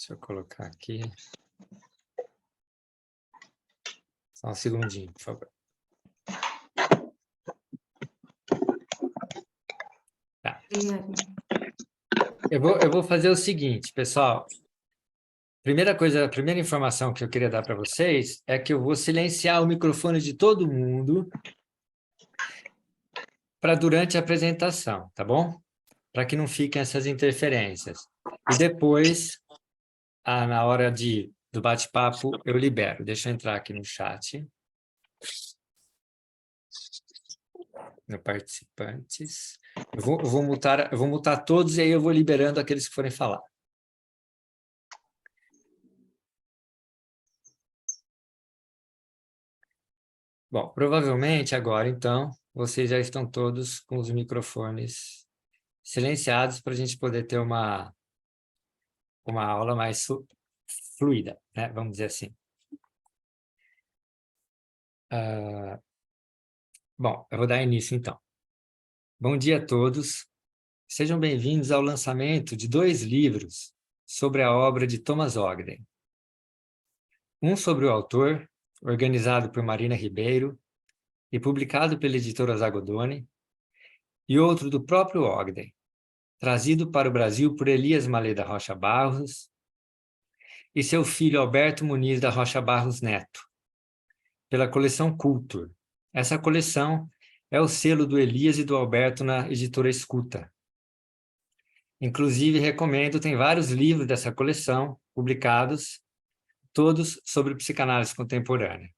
Deixa eu colocar aqui. Só um segundinho, por favor. Tá. Eu vou fazer o seguinte, pessoal. A primeira informação que eu queria dar para vocês é que eu vou silenciar o microfone de todo mundo para durante a apresentação, tá bom? Para que não fiquem essas interferências. E depois, na hora do bate-papo, eu libero. Deixa eu entrar aqui no chat. No participantes. Eu vou mutar todos e aí eu vou liberando aqueles que forem falar. Bom, provavelmente agora, então, vocês já estão todos com os microfones silenciados para a gente poder ter uma aula mais fluida, né? Vamos dizer assim. Bom, eu vou dar início, então. Bom dia a todos. Sejam bem-vindos ao lançamento de 2 livros sobre a obra de Thomas Ogden. Um sobre o autor, organizado por Marina Ribeiro e publicado pela editora Zagodoni, e outro do próprio Ogden, trazido para o Brasil por Elias Malê da Rocha Barros e seu filho Alberto Muniz da Rocha Barros Neto, pela coleção Cultur. Essa coleção é o selo do Elias e do Alberto na editora Escuta. Inclusive, recomendo, tem vários livros dessa coleção publicados, todos sobre psicanálise contemporânea.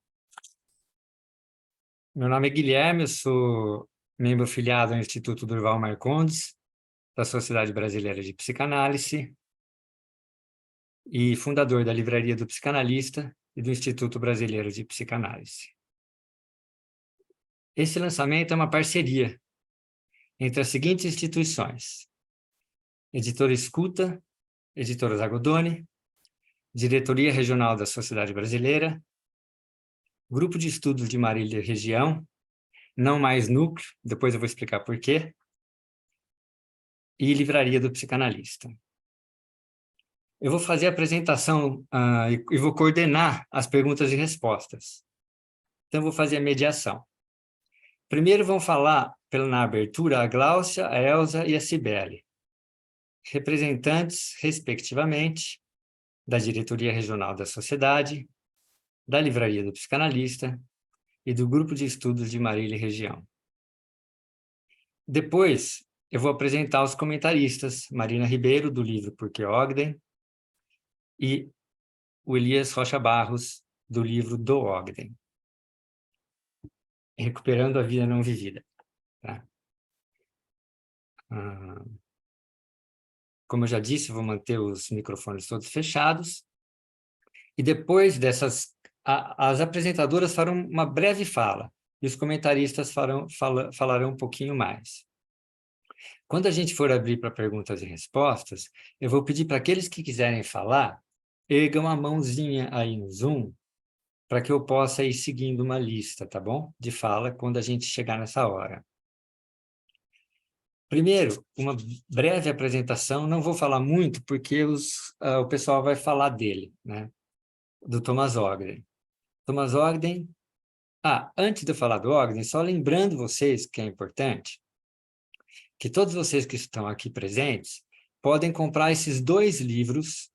Meu nome é Guilherme, eu sou membro filiado ao Instituto Durval Marcondes, da Sociedade Brasileira de Psicanálise, e fundador da Livraria do Psicanalista e do Instituto Brasileiro de Psicanálise. Esse lançamento é uma parceria entre as seguintes instituições: Editora Escuta, Editora Zagodoni, Diretoria Regional da Sociedade Brasileira, Grupo de Estudos de Marília Região, não mais Núcleo, depois eu vou explicar por quê, e Livraria do Psicanalista. Eu vou fazer a apresentação e vou coordenar as perguntas e respostas. Então, eu vou fazer a mediação. Primeiro vão falar, na abertura, a Gláucia, a Elza e a Cibele, representantes, respectivamente, da Diretoria Regional da Sociedade, da Livraria do Psicanalista e do Grupo de Estudos de Marília Região. Depois, eu vou apresentar os comentaristas, Marina Ribeiro, do livro Por que Ogden, e o Elias Rocha Barros, do livro Do Ogden, Recuperando a Vida Não Vivida. Tá? Como eu já disse, vou manter os microfones todos fechados. E depois dessas, as apresentadoras farão uma breve fala, e os comentaristas falarão um pouquinho mais. Quando a gente for abrir para perguntas e respostas, eu vou pedir para aqueles que quiserem falar, ergam a mãozinha aí no Zoom, para que eu possa ir seguindo uma lista, tá bom? De fala, quando a gente chegar nessa hora. Primeiro, uma breve apresentação, não vou falar muito, porque o pessoal vai falar dele, né? Do Thomas Ogden. Thomas Ogden... antes de eu falar do Ogden, só lembrando vocês que é importante, que todos vocês que estão aqui presentes podem comprar esses 2 livros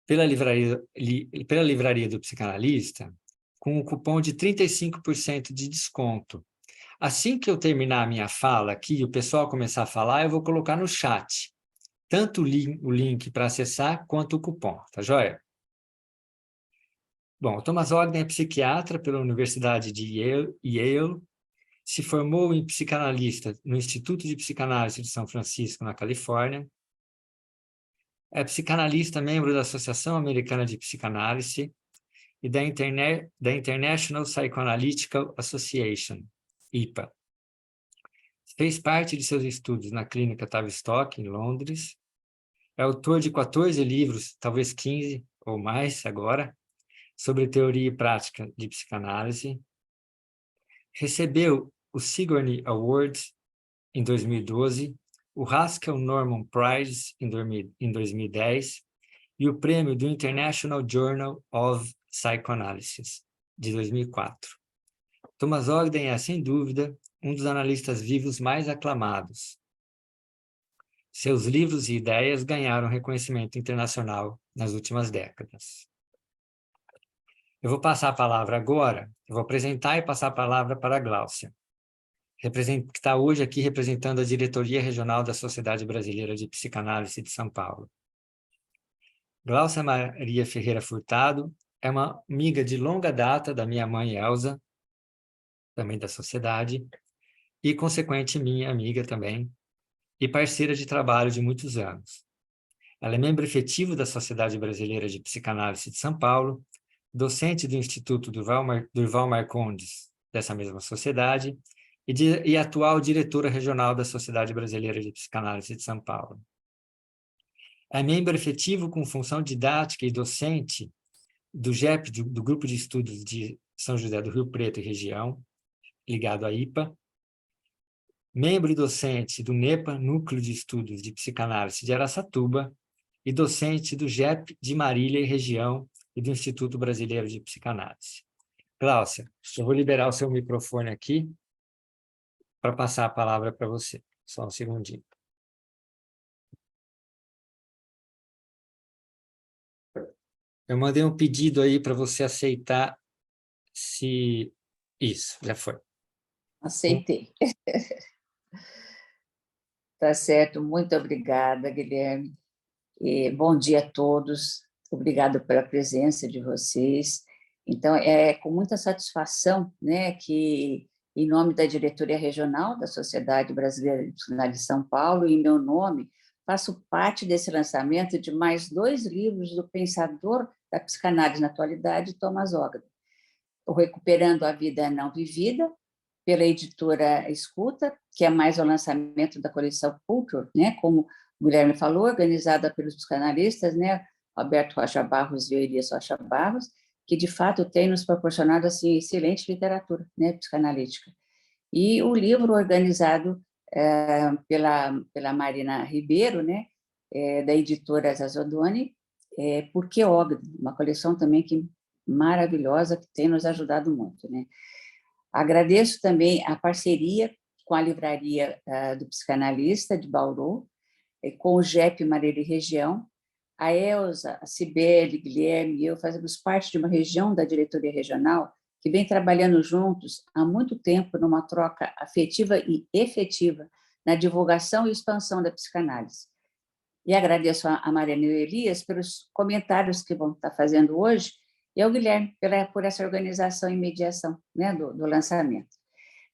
pela livraria do Psicanalista com um cupom de 35% de desconto. Assim que eu terminar a minha fala aqui e o pessoal começar a falar, eu vou colocar no chat tanto o link para acessar quanto o cupom, tá joia? Bom, o Thomas Ogden é psiquiatra pela Universidade de Yale, se formou em psicanalista no Instituto de Psicanálise de São Francisco, na Califórnia. É psicanalista, membro da Associação Americana de Psicanálise e da International Psychoanalytical Association, IPA. Fez parte de seus estudos na Clínica Tavistock, em Londres. É autor de 14 livros, talvez 15 ou mais agora, sobre teoria e prática de psicanálise. Recebeu o Sigourney Award em 2012, o Haskell Norman Prize em 2010 e o prêmio do International Journal of Psychoanalysis, de 2004. Thomas Ogden é, sem dúvida, um dos analistas vivos mais aclamados. Seus livros e ideias ganharam reconhecimento internacional nas últimas décadas. Eu vou passar a palavra agora, eu vou apresentar e passar a palavra para a Gláucia, que está hoje aqui representando a diretoria regional da Sociedade Brasileira de Psicanálise de São Paulo. Gláucia Maria Ferreira Furtado é uma amiga de longa data da minha mãe Elza, também da sociedade, e consequente minha amiga também, e parceira de trabalho de muitos anos. Ela é membro efetivo da Sociedade Brasileira de Psicanálise de São Paulo, docente do Instituto Durval Marcondes, dessa mesma sociedade, e atual diretora regional da Sociedade Brasileira de Psicanálise de São Paulo. É membro efetivo com função didática e docente do GEP, do Grupo de Estudos de São José do Rio Preto e região, ligado à IPA, membro e docente do NEPA, Núcleo de Estudos de Psicanálise de Araçatuba, e docente do GEP de Marília e região e do Instituto Brasileiro de Psicanálise. Gláucia, eu vou liberar o seu microfone aqui para passar a palavra para você. Só um segundinho. Eu mandei um pedido aí para você aceitar se... Isso, já foi. Aceitei. Tá certo, muito obrigada, Guilherme. E bom dia a todos, obrigado pela presença de vocês. Então, é com muita satisfação, né, que, em nome da diretoria regional da Sociedade Brasileira de Psicanálise de São Paulo, e em meu nome, faço parte desse lançamento de mais 2 livros do pensador da psicanálise na atualidade, Thomas Ogden. O Recuperando a Vida Não Vivida, pela editora Escuta, que é mais o lançamento da coleção Culture, né, como o Guilherme falou, organizada pelos psicanalistas, né, Alberto Rocha Barros e Elias Rocha Barros, que de fato tem nos proporcionado assim excelente literatura, né, psicanalítica. E o livro organizado pela Marina Ribeiro, né, da editora Zazodoni, Porque Ogden, uma coleção também maravilhosa que tem nos ajudado muito, né. Agradeço também a parceria com a Livraria do Psicanalista de Bauru, com o GEP Marília e Região. A Elza, a Cibele, Guilherme e eu fazemos parte de uma região da diretoria regional que vem trabalhando juntos há muito tempo numa troca afetiva e efetiva na divulgação e expansão da psicanálise. E agradeço a Mariana e o Elias pelos comentários que vão estar fazendo hoje, e ao Guilherme por essa organização e mediação, né, do lançamento.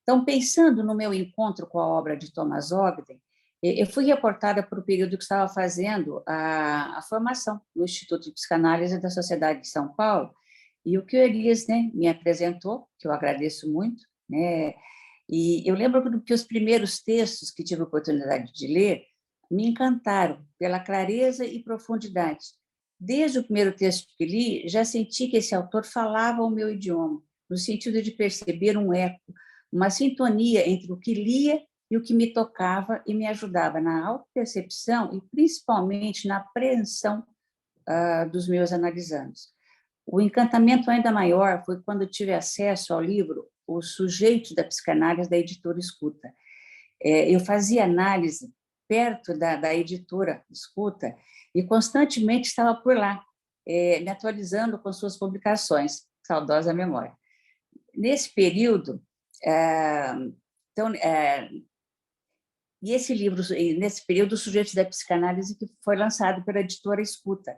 Então, pensando no meu encontro com a obra de Thomas Ogden, eu fui reportada por um período que estava fazendo a formação no Instituto de Psicanálise da Sociedade de São Paulo, e o que o Elias, né, me apresentou, que eu agradeço muito, né, e eu lembro que os primeiros textos que tive a oportunidade de ler me encantaram pela clareza e profundidade. Desde o primeiro texto que li, já senti que esse autor falava o meu idioma, no sentido de perceber um eco, uma sintonia entre o que lia e o que me tocava e me ajudava na autopercepção e principalmente na apreensão dos meus analisandos. O encantamento ainda maior foi quando tive acesso ao livro Os Sujeitos da Psicanálise, da editora Escuta. Eu fazia análise perto da editora Escuta e constantemente estava por lá, me atualizando com suas publicações, saudosa memória. Nesse período, e esse livro, nesse período, O Sujeitos da Psicanálise, que foi lançado pela editora Escuta.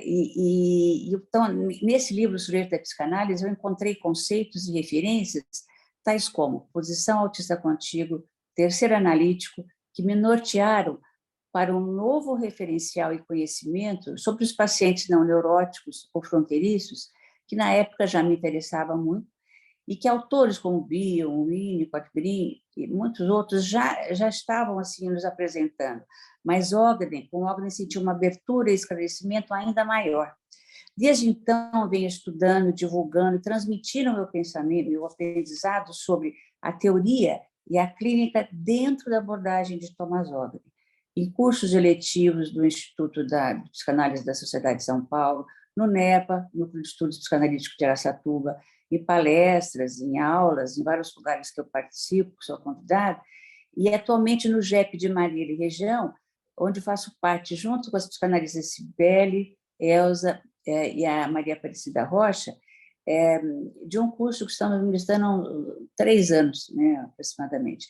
Então, nesse livro, O Sujeito da Psicanálise, eu encontrei conceitos e referências tais como posição autista contígua, terceiro analítico, que me nortearam para um novo referencial e conhecimento sobre os pacientes não neuróticos ou fronteiriços, que na época já me interessava muito, e que autores como Bion, Winnicott, Green e muitos outros já estavam assim nos apresentando, mas com Ogden sentiu uma abertura e esclarecimento ainda maior. Desde então, venho estudando, divulgando e transmitindo meu pensamento, meu aprendizado sobre a teoria e a clínica dentro da abordagem de Thomas Ogden. em cursos eletivos do Instituto de Psicanálise da Sociedade de São Paulo, no NEPA, Núcleo de Estudos Psicanalíticos de Araçatuba, em palestras, em aulas, em vários lugares que eu participo, que sou convidada, e atualmente no JEP de Marília e região, onde faço parte, junto com as psicanalistas Cibele, Elza e a Maria Aparecida Rocha, de um curso que estamos ministrando há 3 anos, né, aproximadamente.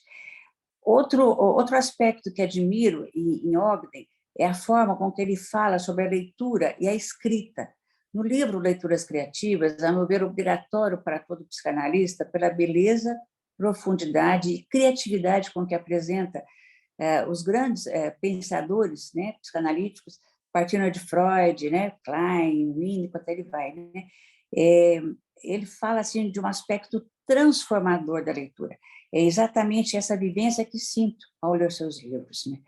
Outro aspecto que admiro em Ogden é a forma com que ele fala sobre a leitura e a escrita. No livro Leituras Criativas, a meu ver, obrigatório para todo psicanalista pela beleza, profundidade e criatividade com que apresenta os grandes pensadores, né, psicanalíticos, partindo de Freud, né, Klein, Winnicott, até ele vai, né? Ele fala assim de um aspecto transformador da leitura. É exatamente essa vivência que sinto ao ler seus livros, né?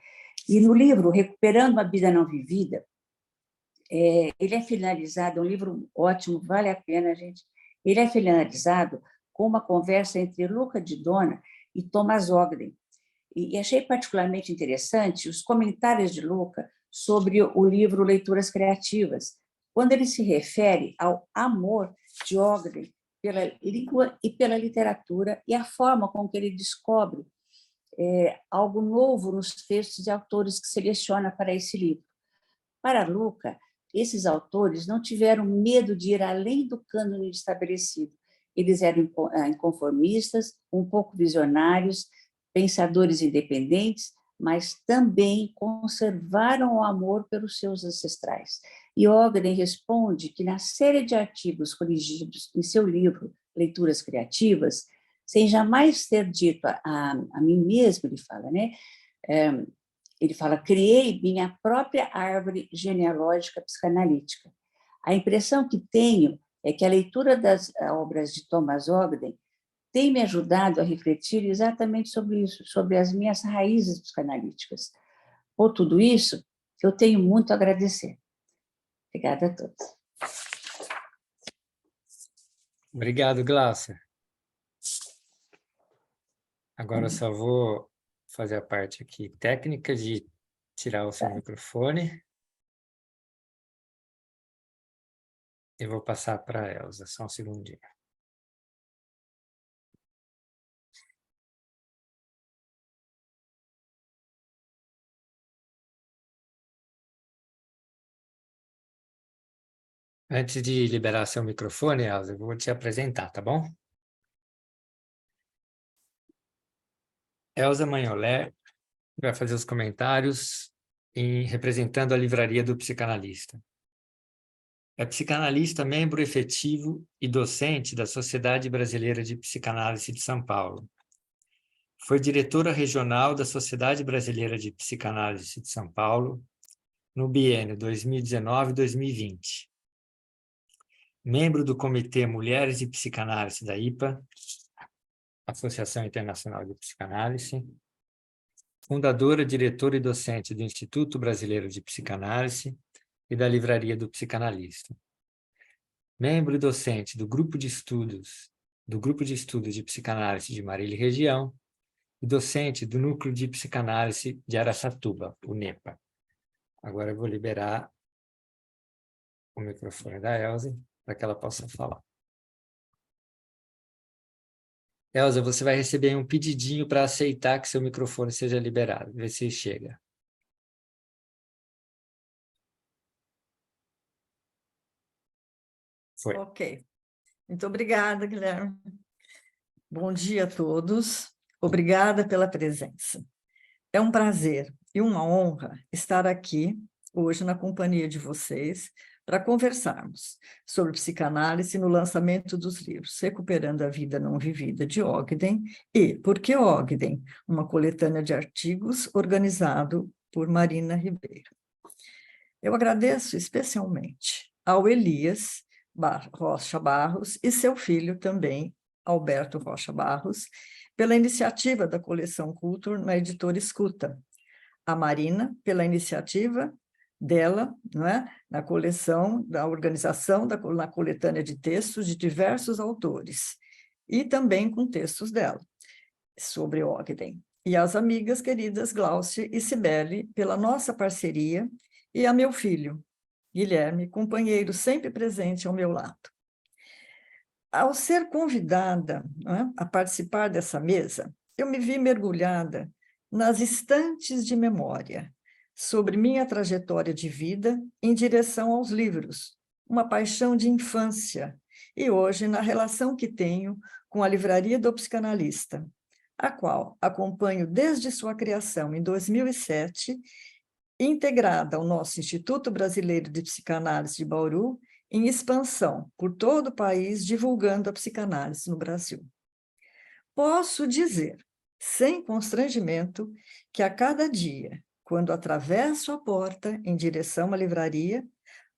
E no livro Recuperando uma Vida Não Vivida, ele é finalizado, é um livro ótimo, vale a pena, gente. Ele é finalizado com uma conversa entre Luca Di Dona e Thomas Ogden. E achei particularmente interessante os comentários de Luca sobre o livro Leituras Criativas, quando ele se refere ao amor de Ogden pela língua e pela literatura e a forma com que ele descobre algo novo nos textos de autores que seleciona para esse livro. Para Luca, esses autores não tiveram medo de ir além do cânone estabelecido. Eles eram inconformistas, um pouco visionários, pensadores independentes, mas também conservaram o amor pelos seus ancestrais. E Ogden responde que, na série de artigos corrigidos em seu livro Leituras Criativas, sem jamais ter dito a mim mesmo, ele fala, né? Ele fala, criei minha própria árvore genealógica psicanalítica. A impressão que tenho é que a leitura das obras de Thomas Ogden tem me ajudado a refletir exatamente sobre isso, sobre as minhas raízes psicanalíticas. Por tudo isso, eu tenho muito a agradecer. Obrigada a todos. Obrigado, Gláucia. Agora eu só vou fazer a parte aqui técnica de tirar o seu microfone. E vou passar para a Elza, só um segundinho. Antes de liberar seu microfone, Elza, eu vou te apresentar, tá bom? Elza Manholé vai fazer os comentários representando a livraria do psicanalista. É psicanalista, membro efetivo e docente da Sociedade Brasileira de Psicanálise de São Paulo. Foi diretora regional da Sociedade Brasileira de Psicanálise de São Paulo no biênio 2019-2020. Membro do Comitê Mulheres e Psicanálise da IPA, Associação Internacional de Psicanálise. Fundadora, diretora e docente do Instituto Brasileiro de Psicanálise e da Livraria do Psicanalista. Membro e docente do Grupo de Estudos de Psicanálise de Marília e região e docente do Núcleo de Psicanálise de Araçatuba, o NEPA. Agora eu vou liberar o microfone da Elza para que ela possa falar. Elza, você vai receber um pedidinho para aceitar que seu microfone seja liberado. Vê se chega. Foi. Ok. Muito obrigada, Guilherme. Bom dia a todos. Obrigada pela presença. É um prazer e uma honra estar aqui hoje na companhia de vocês para conversarmos sobre psicanálise no lançamento dos livros Recuperando a Vida Não Vivida, de Ogden, e Por que Ogden? Uma coletânea de artigos organizado por Marina Ribeiro. Eu agradeço especialmente ao Elias Rocha Barros e seu filho também, Alberto Rocha Barros, pela iniciativa da coleção Culture na editora Escuta. A Marina, pela iniciativa dela, não é? Na coleção, da organização, na coletânea de textos de diversos autores, e também com textos dela, sobre Ogden. e às amigas queridas Gláucia e Cibele pela nossa parceria, e a meu filho, Guilherme, companheiro sempre presente ao meu lado. Ao ser convidada, né, a participar dessa mesa, eu me vi mergulhada nas estantes de memória sobre minha trajetória de vida em direção aos livros, uma paixão de infância, e hoje na relação que tenho com a Livraria do Psicanalista, a qual acompanho desde sua criação em 2007, integrada ao nosso Instituto Brasileiro de Psicanálise de Bauru, em expansão por todo o país, divulgando a psicanálise no Brasil. Posso dizer, sem constrangimento, que a cada dia, quando atravesso a porta em direção à livraria,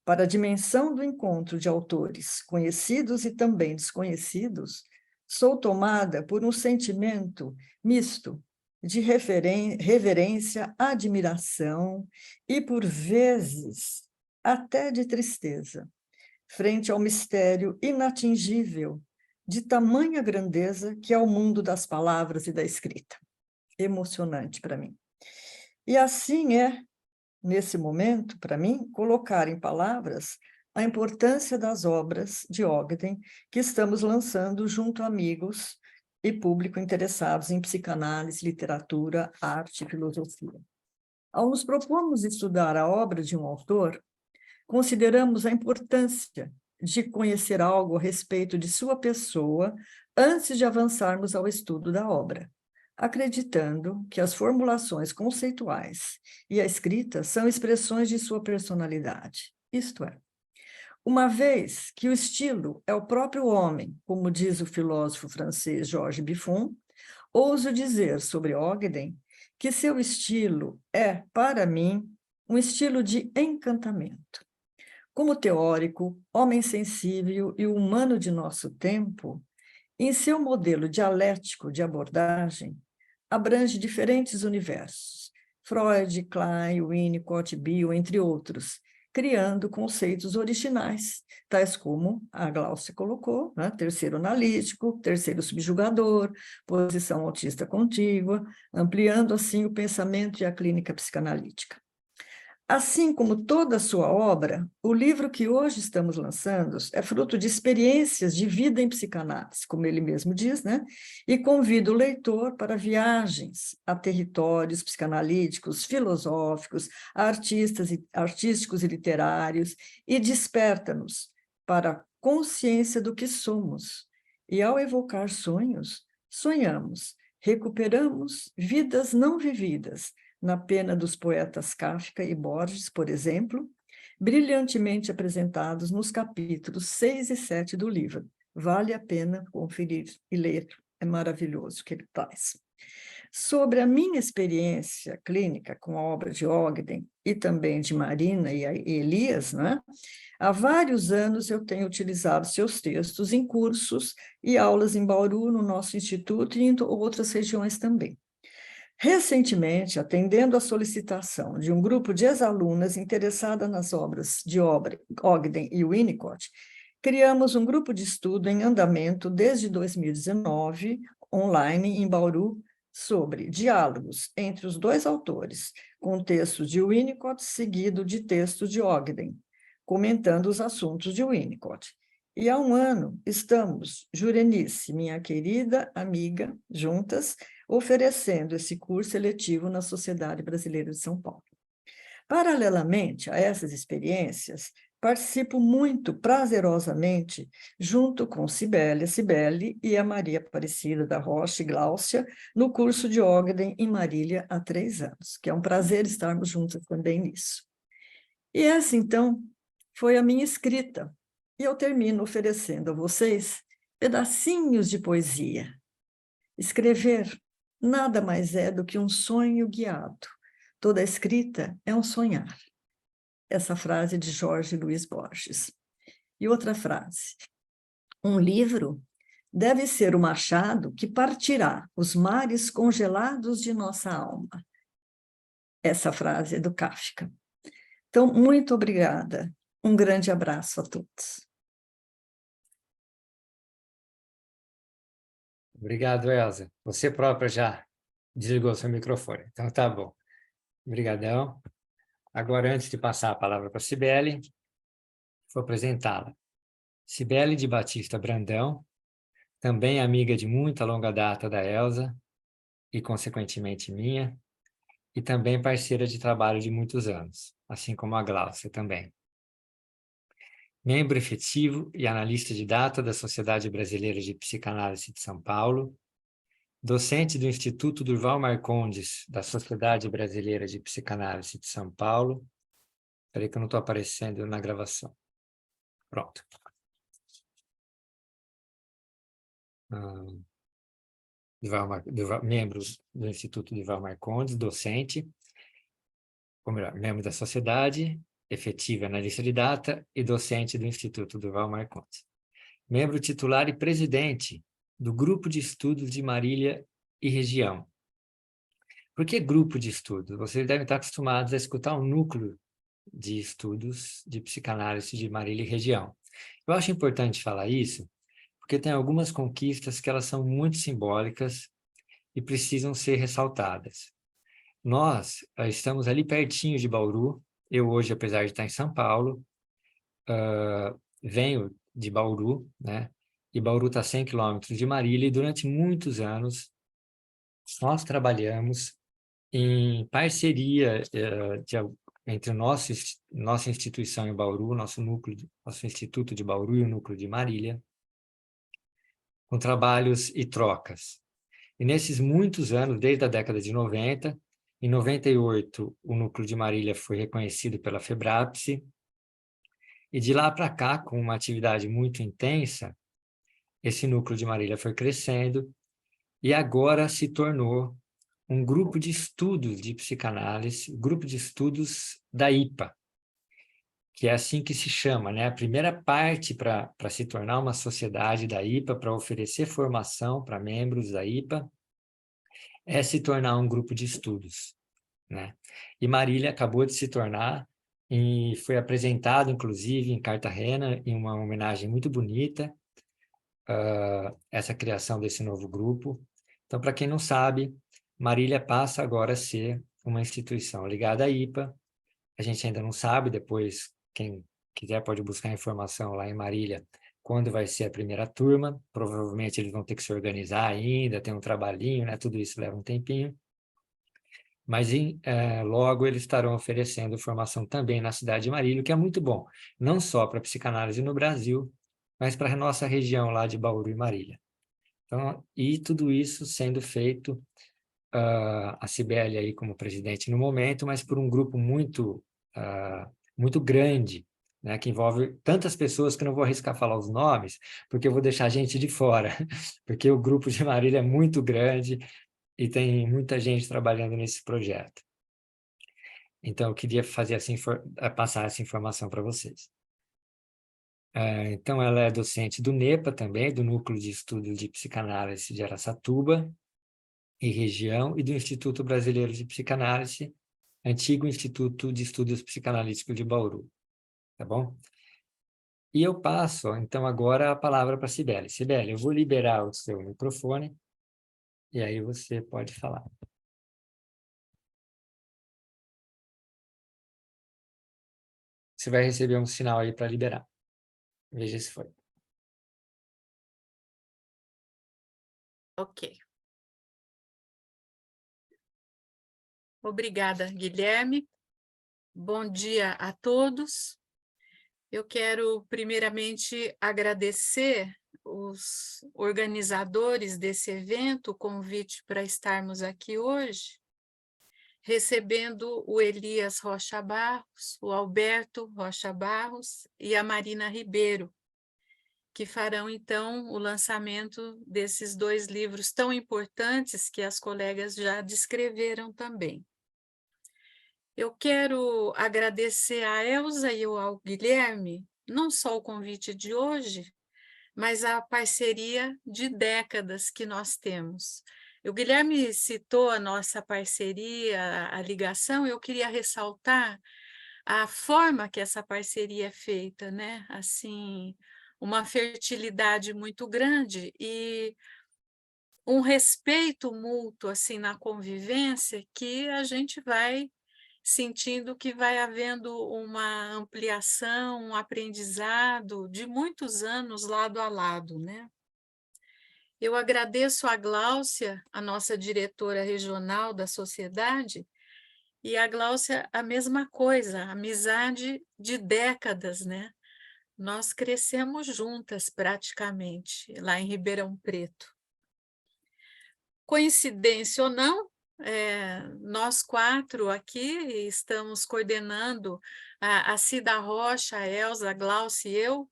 para a dimensão do encontro de autores conhecidos e também desconhecidos, sou tomada por um sentimento misto de reverência, admiração e, por vezes, até de tristeza, frente ao mistério inatingível de tamanha grandeza que é o mundo das palavras e da escrita. Emocionante para mim. E assim é, nesse momento, para mim, colocar em palavras a importância das obras de Ogden que estamos lançando junto a amigos e público interessados em psicanálise, literatura, arte e filosofia. Ao nos propormos estudar a obra de um autor, consideramos a importância de conhecer algo a respeito de sua pessoa antes de avançarmos ao estudo da obra, acreditando que as formulações conceituais e a escrita são expressões de sua personalidade, isto é, uma vez que o estilo é o próprio homem, como diz o filósofo francês Georges Buffon, ouso dizer sobre Ogden que seu estilo é, para mim, um estilo de encantamento. Como teórico, homem sensível e humano de nosso tempo, em seu modelo dialético de abordagem, abrange diferentes universos, Freud, Klein, Winnicott, Bill, entre outros, criando conceitos originais, tais como a Gláucia colocou, né? Terceiro analítico, terceiro subjugador, posição autista contígua, ampliando assim o pensamento e a clínica psicanalítica. Assim como toda a sua obra, o livro que hoje estamos lançando é fruto de experiências de vida em psicanálise, como ele mesmo diz, né? E convida o leitor para viagens a territórios psicanalíticos, filosóficos, artísticos e literários, e desperta-nos para a consciência do que somos. E ao evocar sonhos, sonhamos, recuperamos vidas não vividas, na pena dos poetas Kafka e Borges, por exemplo, brilhantemente apresentados nos capítulos 6 e 7 do livro. Vale a pena conferir e ler, é maravilhoso o que ele traz. Sobre a minha experiência clínica com a obra de Ogden e também de Marina e Elias, né? Há vários anos eu tenho utilizado seus textos em cursos e aulas em Bauru, no nosso instituto e em outras regiões também. Recentemente, atendendo à solicitação de um grupo de ex-alunas interessada nas obras de Ogden e Winnicott, criamos um grupo de estudo em andamento desde 2019, online em Bauru, sobre diálogos entre os dois autores, com texto de Winnicott seguido de texto de Ogden, comentando os assuntos de Winnicott. E há um ano estamos, Jurenice, minha querida amiga, juntas, oferecendo esse curso eletivo na Sociedade Brasileira de São Paulo. Paralelamente a essas experiências, participo muito prazerosamente, junto com Cibele e a Maria Aparecida da Rocha e Gláucia, no curso de Ogden em Marília há 3 anos, que é um prazer estarmos juntas também nisso. E essa, então, foi a minha escrita, e eu termino oferecendo a vocês pedacinhos de poesia. Escrever nada mais é do que um sonho guiado. Toda escrita é um sonhar. Essa frase de Jorge Luiz Borges. E outra frase. Um livro deve ser o machado que partirá os mares congelados de nossa alma. Essa frase é do Kafka. Então, muito obrigada. Um grande abraço a todos. Obrigado, Elza. Você própria já Desligou seu microfone. Então, tá bom. Obrigadão. Agora, antes de passar a palavra para a Cibele, vou apresentá-la. Cibele de Batista Brandão, também amiga de muita longa data da Elza, e consequentemente minha, e também parceira de trabalho de muitos anos, assim como a Gláucia também. Membro efetivo e analista de data da Sociedade Brasileira de Psicanálise de São Paulo, docente do Instituto Durval Marcondes, da Sociedade Brasileira de Psicanálise de São Paulo. Espera aí que eu não estou aparecendo na gravação. Pronto. Membro do Instituto Durval Marcondes, docente, ou melhor, membro da Sociedade, efetivo analista de data e docente do Instituto Durval Marcondes. Membro titular e presidente do Grupo de Estudos de Marília e Região. Por que grupo de estudos? Vocês devem estar acostumados a escutar um núcleo de estudos de psicanálise de Marília e Região. Eu acho importante falar isso, porque tem algumas conquistas que elas são muito simbólicas e precisam ser ressaltadas. Nós estamos ali pertinho de Bauru. Eu hoje, apesar de estar em São Paulo, venho de Bauru, né? E Bauru está a 100 quilômetros de Marília, e durante muitos anos nós trabalhamos em parceria entre nossa instituição em Bauru, nosso instituto de Bauru e o núcleo de Marília, com trabalhos e trocas. E nesses muitos anos, desde a década de 90, em 98, o núcleo de Marília foi reconhecido pela FEBRAPSE, e de lá para cá, com uma atividade muito intensa, esse núcleo de Marília foi crescendo e agora se tornou um grupo de estudos de psicanálise, grupo de estudos da IPA, que é assim que se chama, né? A primeira parte para se tornar uma sociedade da IPA, para oferecer formação para membros da IPA, é se tornar um grupo de estudos, né? E Marília acabou de se tornar, e foi apresentado, inclusive, em Cartagena, em uma homenagem muito bonita, essa criação desse novo grupo. Então, para quem não sabe, Marília passa agora a ser uma instituição ligada à IPA. A gente ainda não sabe, depois, quem quiser pode buscar informação lá em Marília, quando vai ser a primeira turma. Provavelmente eles vão ter que se organizar ainda, tem um trabalhinho, né? Tudo isso leva um tempinho. Mas logo eles estarão oferecendo formação também na cidade de Marília, o que é muito bom, não só para a psicanálise no Brasil, mas para a nossa região lá de Bauru e Marília. Então, e tudo isso sendo feito, a Cibele aí como presidente no momento, mas por um grupo muito, muito grande, né, que envolve tantas pessoas que eu não vou arriscar falar os nomes, porque eu vou deixar gente de fora, porque o grupo de Marília é muito grande e tem muita gente trabalhando nesse projeto. Então, eu queria passar essa informação para vocês. Então, ela é docente do NEPA também, do Núcleo de Estudos de Psicanálise de Araçatuba e Região, e do Instituto Brasileiro de Psicanálise, antigo Instituto de Estudos Psicanalíticos de Bauru. Tá bom? E eu passo, então, agora a palavra para a Cibele. Cibele, eu vou liberar o seu microfone, e aí você pode falar. Você vai receber um sinal aí para liberar. Veja se foi. Ok. Obrigada, Guilherme. Bom dia a todos. Eu quero, primeiramente, agradecer os organizadores desse evento, o convite para estarmos aqui hoje, recebendo o Elias Rocha Barros, o Alberto Rocha Barros e a Marina Ribeiro, que farão, então, o lançamento desses 2 livros tão importantes que as colegas já descreveram também. Eu quero agradecer a Elza e ao Guilherme, não só o convite de hoje, mas a parceria de décadas que nós temos. O Guilherme citou a nossa parceria, a ligação, eu queria ressaltar a forma que essa parceria é feita, né? Assim, uma fertilidade muito grande, e um respeito mútuo assim na convivência, que a gente vai sentindo que vai havendo uma ampliação, um aprendizado de muitos anos lado a lado, né? Eu agradeço a Gláucia, a nossa diretora regional da sociedade, e a Gláucia a mesma coisa, amizade de décadas, né? Nós crescemos juntas praticamente lá em Ribeirão Preto. Coincidência ou não, nós 4 aqui estamos coordenando, a Cida Rocha, a Elza, a Gláucia e eu,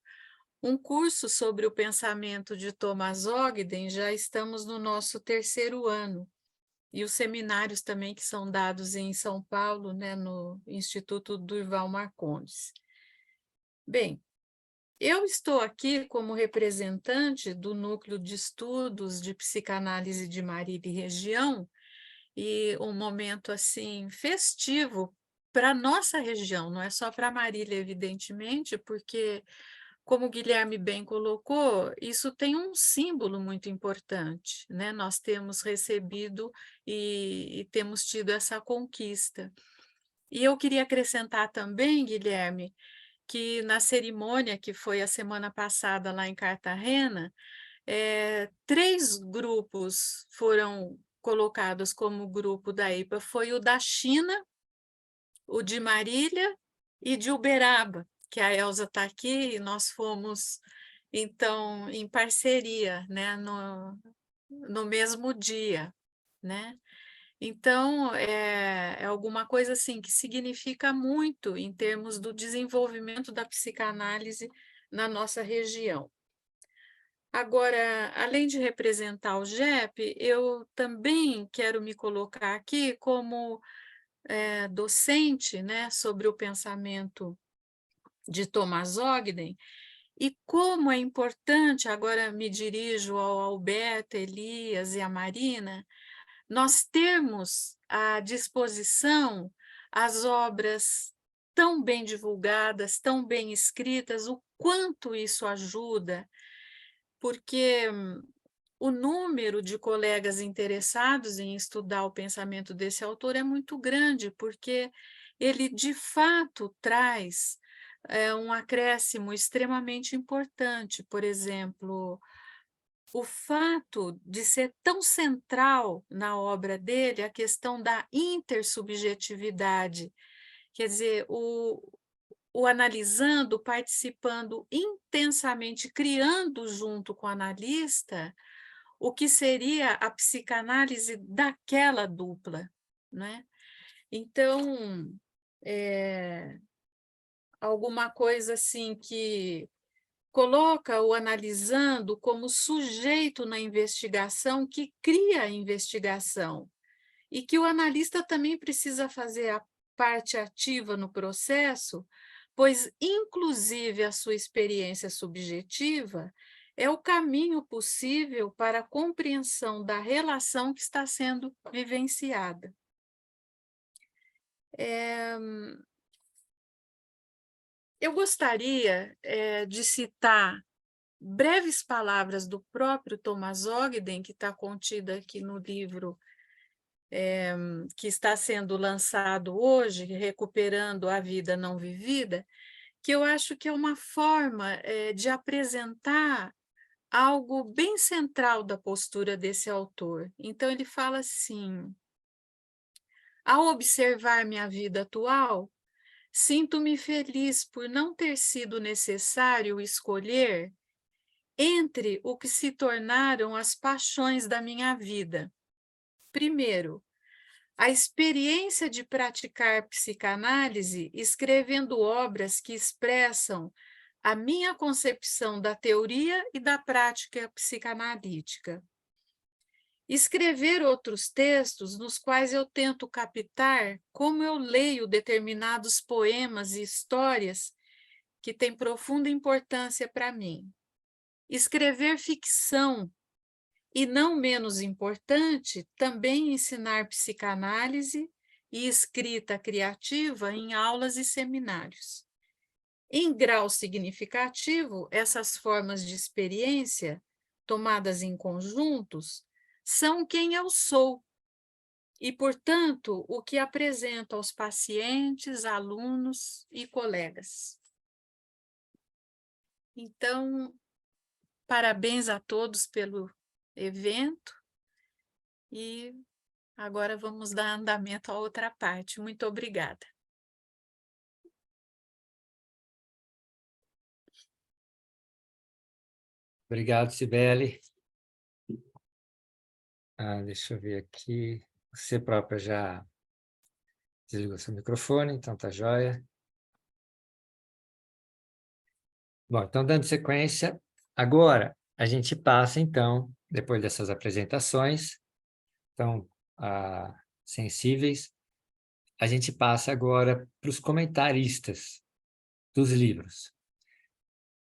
um curso sobre o pensamento de Thomas Ogden. Já estamos no nosso 3º ano, e os seminários também que são dados em São Paulo, né, no Instituto Durval Marcondes. Bem, eu estou aqui como representante do Núcleo de Estudos de Psicanálise de Marília e região, e um momento assim festivo para a nossa região, não é só para Marília, evidentemente, porque, como o Guilherme bem colocou, isso tem um símbolo muito importante, né? Nós temos recebido e temos tido essa conquista. E eu queria acrescentar também, Guilherme, que na cerimônia que foi a semana passada lá em Cartagena, 3 grupos foram colocados como grupo da EIPA. Foi o da China, o de Marília e de Uberaba, que a Elza está aqui, e nós fomos, então, em parceria, né, no mesmo dia, né? Então, é alguma coisa assim que significa muito em termos do desenvolvimento da psicanálise na nossa região. Agora, além de representar o GEP, eu também quero me colocar aqui como docente, né, sobre o pensamento de Thomas Ogden, e como é importante, agora me dirijo ao Alberto, Elias e a Marina, nós termos à disposição as obras tão bem divulgadas, tão bem escritas, o quanto isso ajuda, porque o número de colegas interessados em estudar o pensamento desse autor é muito grande, porque ele, de fato, traz um acréscimo extremamente importante. Por exemplo, o fato de ser tão central na obra dele a questão da intersubjetividade, quer dizer, o analisando, participando intensamente, criando junto com o analista o que seria a psicanálise daquela dupla, né? Então, alguma coisa assim que coloca o analisando como sujeito na investigação, que cria a investigação, e que o analista também precisa fazer a parte ativa no processo, pois, inclusive, a sua experiência subjetiva é o caminho possível para a compreensão da relação que está sendo vivenciada. Eu gostaria de citar breves palavras do próprio Thomas Ogden, que está contida aqui no livro que está sendo lançado hoje, Recuperando a Vida Não Vivida, que eu acho que é uma forma de apresentar algo bem central da postura desse autor. Então, ele fala assim: ao observar minha vida atual, sinto-me feliz por não ter sido necessário escolher entre o que se tornaram as paixões da minha vida. Primeiro, a experiência de praticar psicanálise, escrevendo obras que expressam a minha concepção da teoria e da prática psicanalítica. Escrever outros textos nos quais eu tento captar como eu leio determinados poemas e histórias que têm profunda importância para mim. Escrever ficção e, não menos importante, também ensinar psicanálise e escrita criativa em aulas e seminários. Em grau significativo, essas formas de experiência, tomadas em conjuntos, são quem eu sou e, portanto, o que apresento aos pacientes, alunos e colegas. Então, parabéns a todos pelo evento e agora vamos dar andamento à outra parte. Muito obrigada. Obrigado, Cibele. Deixa eu ver aqui. Você própria já desligou seu microfone, então tá joia. Bom, então dando sequência, agora a gente passa então, depois dessas apresentações, então sensíveis, a gente passa agora para os comentaristas dos livros.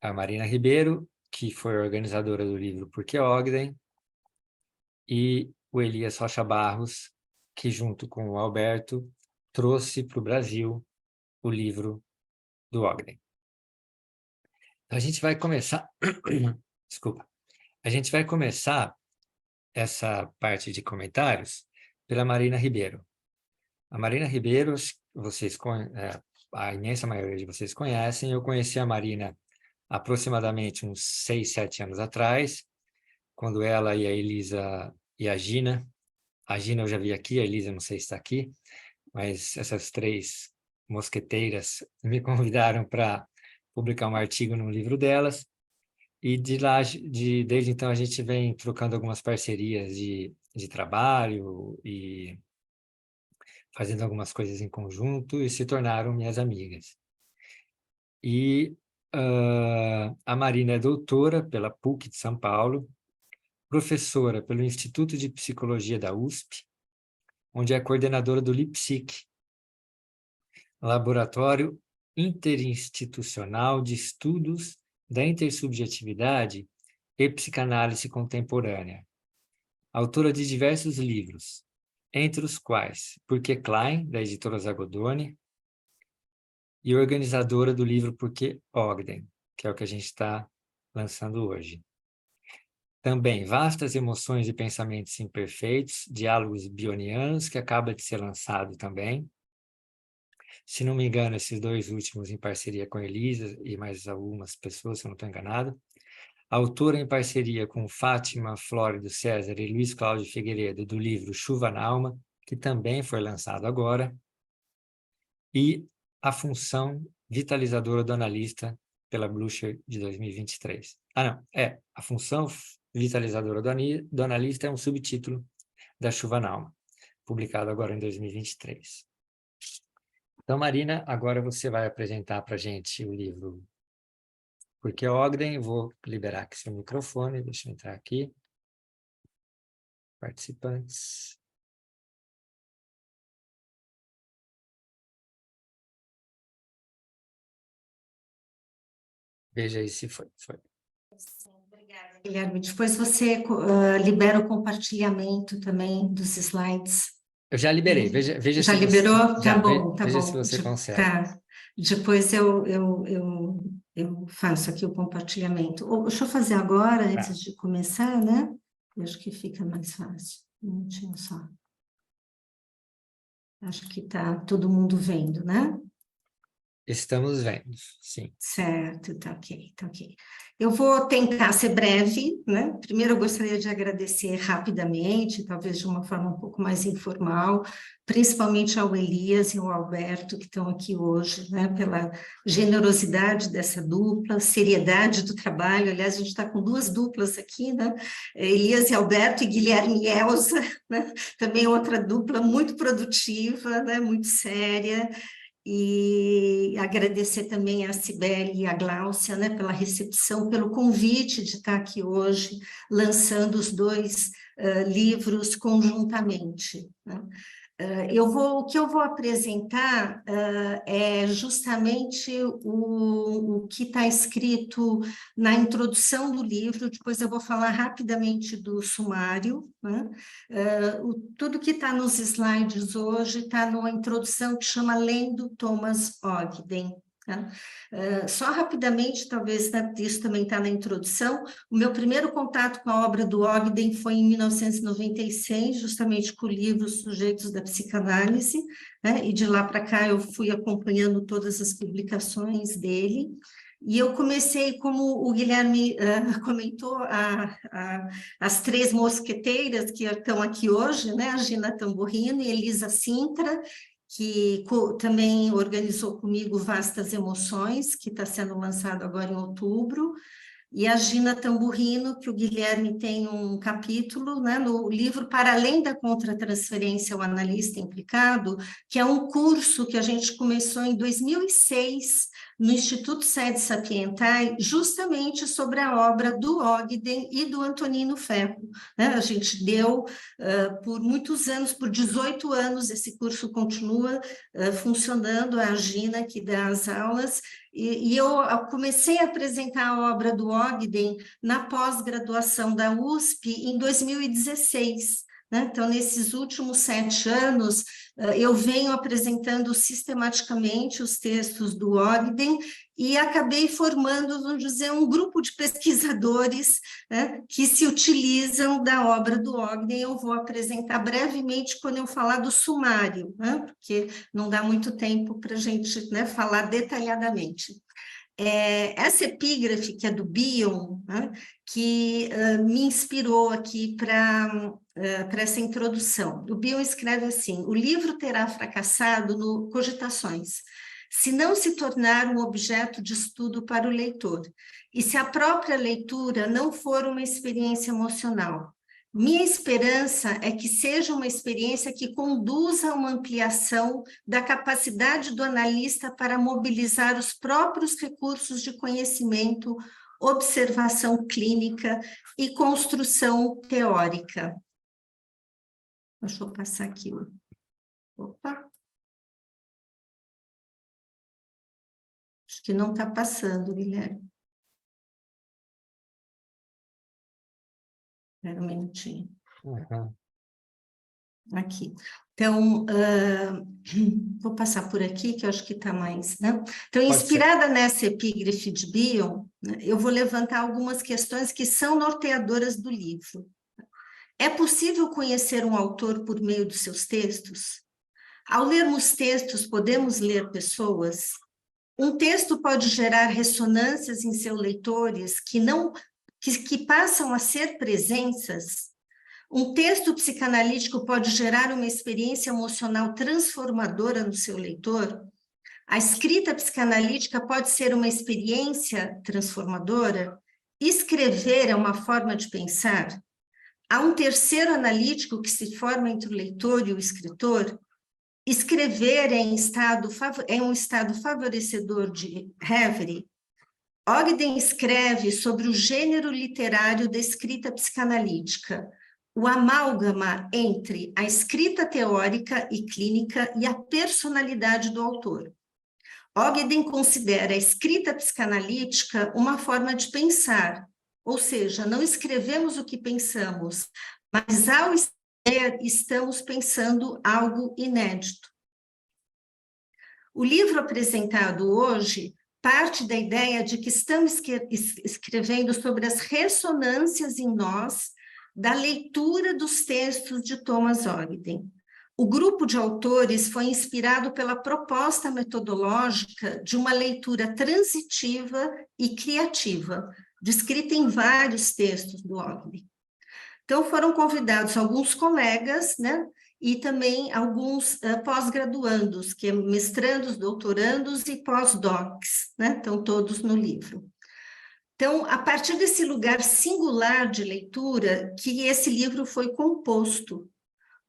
A Marina Ribeiro, que foi organizadora do livro Por que Ogden, e o Elias Rocha Barros, que junto com o Alberto trouxe para o Brasil o livro do Ogden. Então, a gente vai começar... Desculpa. A gente vai começar essa parte de comentários pela Marina Ribeiro. A Marina Ribeiro, a imensa maioria de vocês conhecem. Eu conheci a Marina aproximadamente uns 6, 7 anos atrás, quando ela e a Elisa e a Gina eu já vi aqui, a Elisa não sei se está aqui, mas essas 3 mosqueteiras me convidaram para publicar um artigo no livro delas, e desde então a gente vem trocando algumas parcerias de trabalho e fazendo algumas coisas em conjunto, e se tornaram minhas amigas. E a Marina é doutora pela PUC de São Paulo, professora pelo Instituto de Psicologia da USP, onde é coordenadora do LIPSIC, Laboratório Interinstitucional de Estudos da Intersubjetividade e Psicanálise Contemporânea. Autora de diversos livros, entre os quais Por que Klein, da editora Zagodoni, e organizadora do livro Por que Ogden, que é o que a gente está lançando hoje. Também Vastas Emoções e Pensamentos Imperfeitos, Diálogos Bionianos, que acaba de ser lançado também. Se não me engano, esses 2 últimos em parceria com a Elisa e mais algumas pessoas, se eu não estou enganado. Autora em parceria com Fátima Flórido César e Luiz Cláudio Figueiredo, do livro Chuva na Alma, que também foi lançado agora. E A Função Vitalizadora do Analista, pela Blucher, de 2023. A Função Vitalizadora do Analista é um subtítulo da Chuva na Alma, publicado agora em 2023. Então, Marina, agora você vai apresentar para a gente o livro Por que Ogden. Vou liberar aqui seu microfone, deixa eu entrar aqui. Participantes. Veja aí se foi. Obrigada, Guilherme. Depois você libera o compartilhamento também dos slides. Eu já liberei, veja já se liberou? Você... Tá bom, tá veja bom. se você consegue. Tá. Depois eu faço aqui o compartilhamento. Deixa eu fazer agora, antes de começar, né? Eu acho que fica mais fácil. Um minutinho só. Acho que tá todo mundo vendo, né? Estamos vendo, sim. Certo, tá ok, tá ok. Eu vou tentar ser breve, né? Primeiro eu gostaria de agradecer rapidamente, talvez de uma forma um pouco mais informal, principalmente ao Elias e ao Alberto, que estão aqui hoje, né? Pela generosidade dessa dupla, seriedade do trabalho. Aliás, a gente está com 2 duplas aqui, né? Elias e Alberto e Guilherme e Elza, né? Também outra dupla muito produtiva, né? Muito séria. E agradecer também a Cibele e a Gláucia, né, pela recepção, pelo convite de estar aqui hoje, lançando os 2 livros conjuntamente, né? O que eu vou apresentar é justamente o que está escrito na introdução do livro, depois eu vou falar rapidamente do sumário, né? Tudo que está nos slides hoje está numa introdução que chama Lendo Thomas Ogden. Tá? Só rapidamente, talvez, né, isso também está na introdução, o meu primeiro contato com a obra do Ogden foi em 1996, justamente com o livro Sujeitos da Psicanálise, né, e de lá para cá eu fui acompanhando todas as publicações dele, e eu comecei, como o Guilherme comentou, as três mosqueteiras que estão aqui hoje, né, a Gina Tamburrino e Elisa Sintra, que também organizou comigo Vastas Emoções, que está sendo lançado agora em outubro, e a Gina Tamburrino, que o Guilherme tem um capítulo, né, no livro Para Além da Contratransferência ao Analista Implicado, que é um curso que a gente começou em 2006, no Instituto Sede Sapientai, justamente sobre a obra do Ogden e do Antonino Ferro. Né? A gente deu por muitos anos, por 18 anos, esse curso continua funcionando, a Gina que dá as aulas, e eu comecei a apresentar a obra do Ogden na pós-graduação da USP em 2016. Né? Então, nesses últimos 7 anos, eu venho apresentando sistematicamente os textos do Ogden e acabei formando, vamos dizer, um grupo de pesquisadores, né, que se utilizam da obra do Ogden. Eu vou apresentar brevemente quando eu falar do sumário, né, porque não dá muito tempo para a gente, né, falar detalhadamente. Essa epígrafe, que é do Bion, né, que me inspirou aqui para essa introdução. O Bion escreve assim: o livro terá fracassado no Cogitações, se não se tornar um objeto de estudo para o leitor, e se a própria leitura não for uma experiência emocional. Minha esperança é que seja uma experiência que conduza a uma ampliação da capacidade do analista para mobilizar os próprios recursos de conhecimento, observação clínica e construção teórica. Deixa eu passar aqui. Opa! Acho que não está passando, Guilherme. Espera um minutinho. Uhum. Aqui. Então, vou passar por aqui, que eu acho que está mais, né? Então, inspirada nessa epígrafe de Bion, né, eu vou levantar algumas questões que são norteadoras do livro. É possível conhecer um autor por meio dos seus textos? Ao lermos textos, podemos ler pessoas? Um texto pode gerar ressonâncias em seus leitores que passam a ser presenças? Um texto psicanalítico pode gerar uma experiência emocional transformadora no seu leitor? A escrita psicanalítica pode ser uma experiência transformadora? Escrever é uma forma de pensar? Há um terceiro analítico que se forma entre o leitor e o escritor? Escrever é um estado favorecedor de Reverie? Ogden escreve sobre o gênero literário da escrita psicanalítica, o amálgama entre a escrita teórica e clínica e a personalidade do autor. Ogden considera a escrita psicanalítica uma forma de pensar, ou seja, não escrevemos o que pensamos, mas ao escrever estamos pensando algo inédito. O livro apresentado hoje parte da ideia de que estamos escrevendo sobre as ressonâncias em nós da leitura dos textos de Thomas Ogden. O grupo de autores foi inspirado pela proposta metodológica de uma leitura transitiva e criativa, descrita em vários textos do Ogden. Então, foram convidados alguns colegas, né, e também alguns pós-graduandos, que é mestrandos, doutorandos e pós-docs, né, estão todos no livro. Então, a partir desse lugar singular de leitura, que esse livro foi composto,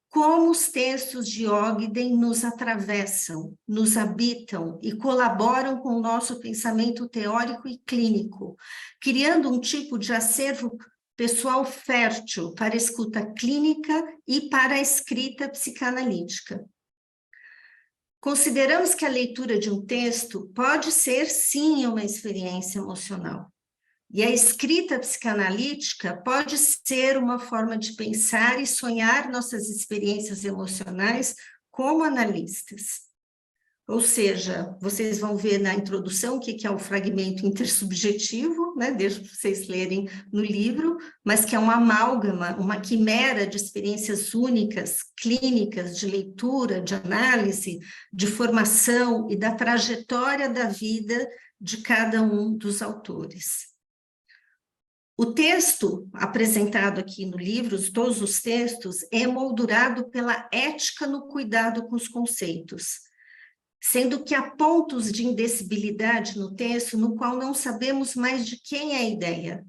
como os textos de Ogden nos atravessam, nos habitam e colaboram com o nosso pensamento teórico e clínico, criando um tipo de acervo pessoal fértil para a escuta clínica e para a escrita psicanalítica. Consideramos que a leitura de um texto pode ser, sim, uma experiência emocional. E a escrita psicanalítica pode ser uma forma de pensar e sonhar nossas experiências emocionais como analistas. ou seja, vocês vão ver na introdução o que é o fragmento intersubjetivo, né? Deixo para vocês lerem no livro, mas que é uma amálgama, uma quimera de experiências únicas, clínicas, de leitura, de análise, de formação e da trajetória da vida de cada um dos autores. O texto apresentado aqui no livro, todos os textos, é moldurado pela ética no cuidado com os conceitos, sendo que há pontos de indecibilidade no texto no qual não sabemos mais de quem é a ideia.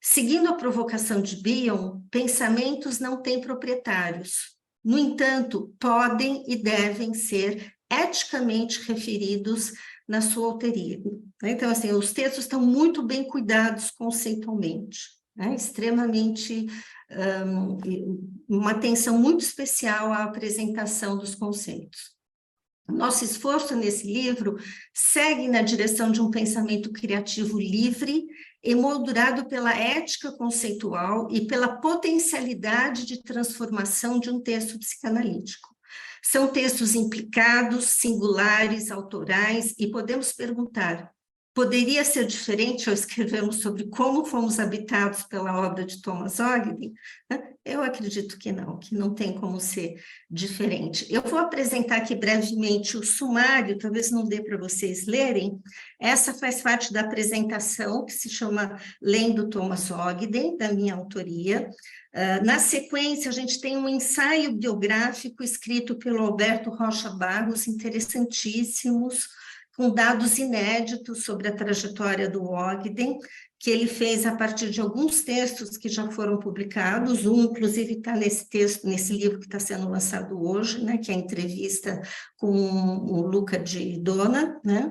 Seguindo a provocação de Bion, pensamentos não têm proprietários. No entanto, podem e devem ser eticamente referidos na sua autoria. Então, assim, os textos estão muito bem cuidados conceitualmente, né? Extremamente, uma atenção muito especial à apresentação dos conceitos. Nosso esforço nesse livro segue na direção de um pensamento criativo livre, emoldurado pela ética conceitual e pela potencialidade de transformação de um texto psicanalítico. São textos implicados, singulares, autorais, e podemos perguntar, poderia ser diferente ao escrevermos sobre como fomos habitados pela obra de Thomas Ogden? Eu acredito que não tem como ser diferente. Eu vou apresentar aqui brevemente o sumário, talvez não dê para vocês lerem. Essa faz parte da apresentação, que se chama Lendo Thomas Ogden, da minha autoria. Na sequência, a gente tem um ensaio biográfico escrito pelo Alberto Rocha Barros, interessantíssimos, com dados inéditos sobre a trajetória do Ogden, que ele fez a partir de alguns textos que já foram publicados, inclusive está nesse livro que está sendo lançado hoje, né, que é a entrevista com o Luca de Dona, né,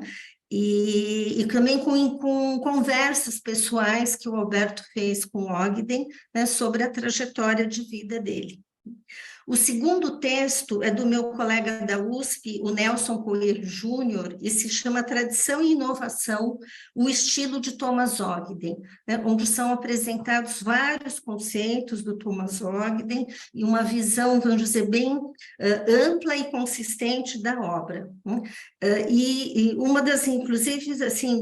e também com conversas pessoais que o Alberto fez com o Ogden, né, sobre a trajetória de vida dele. O segundo texto é do meu colega da USP, o Nelson Coelho Júnior, e se chama Tradição e Inovação, o estilo de Thomas Ogden, né, onde são apresentados vários conceitos do Thomas Ogden e uma visão, vamos dizer, bem ampla e consistente da obra. Né? E uma das, inclusive, assim,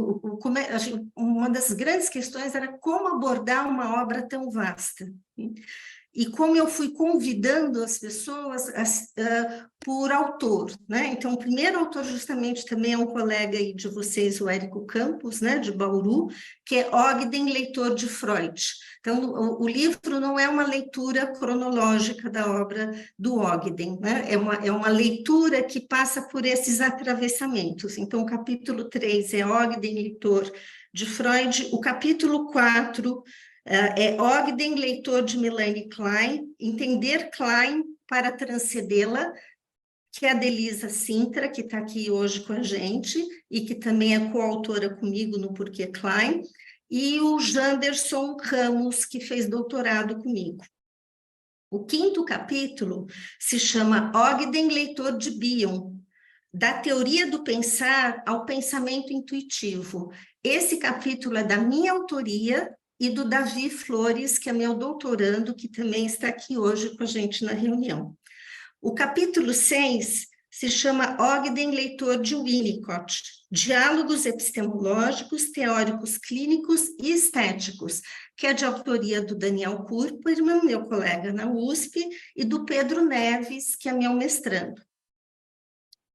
uma das grandes questões era como abordar uma obra tão vasta. E como eu fui convidando as pessoas por autor, né? Então, o primeiro autor justamente também é um colega aí de vocês, o Érico Campos, né, de Bauru, que é Ogden, leitor de Freud. Então, o livro não é uma leitura cronológica da obra do Ogden, né? É uma leitura que passa por esses atravessamentos. Então, o capítulo 3 é Ogden, leitor de Freud, o capítulo 4 é Ogden, leitor de Melanie Klein, Entender Klein para transcendê-la, que é a Delisa Sintra, que está aqui hoje com a gente, e que também é coautora comigo no Porquê Klein, e o Janderson Ramos, que fez doutorado comigo. O quinto capítulo se chama Ogden, leitor de Bion, da teoria do pensar ao pensamento intuitivo. Esse capítulo é da minha autoria, e do Davi Flores, que é meu doutorando, que também está aqui hoje com a gente na reunião. O capítulo 6 se chama Ogden, leitor de Winnicott, Diálogos epistemológicos, teóricos clínicos e estéticos, que é de autoria do Daniel Kurperman, meu colega na USP, e do Pedro Neves, que é meu mestrando.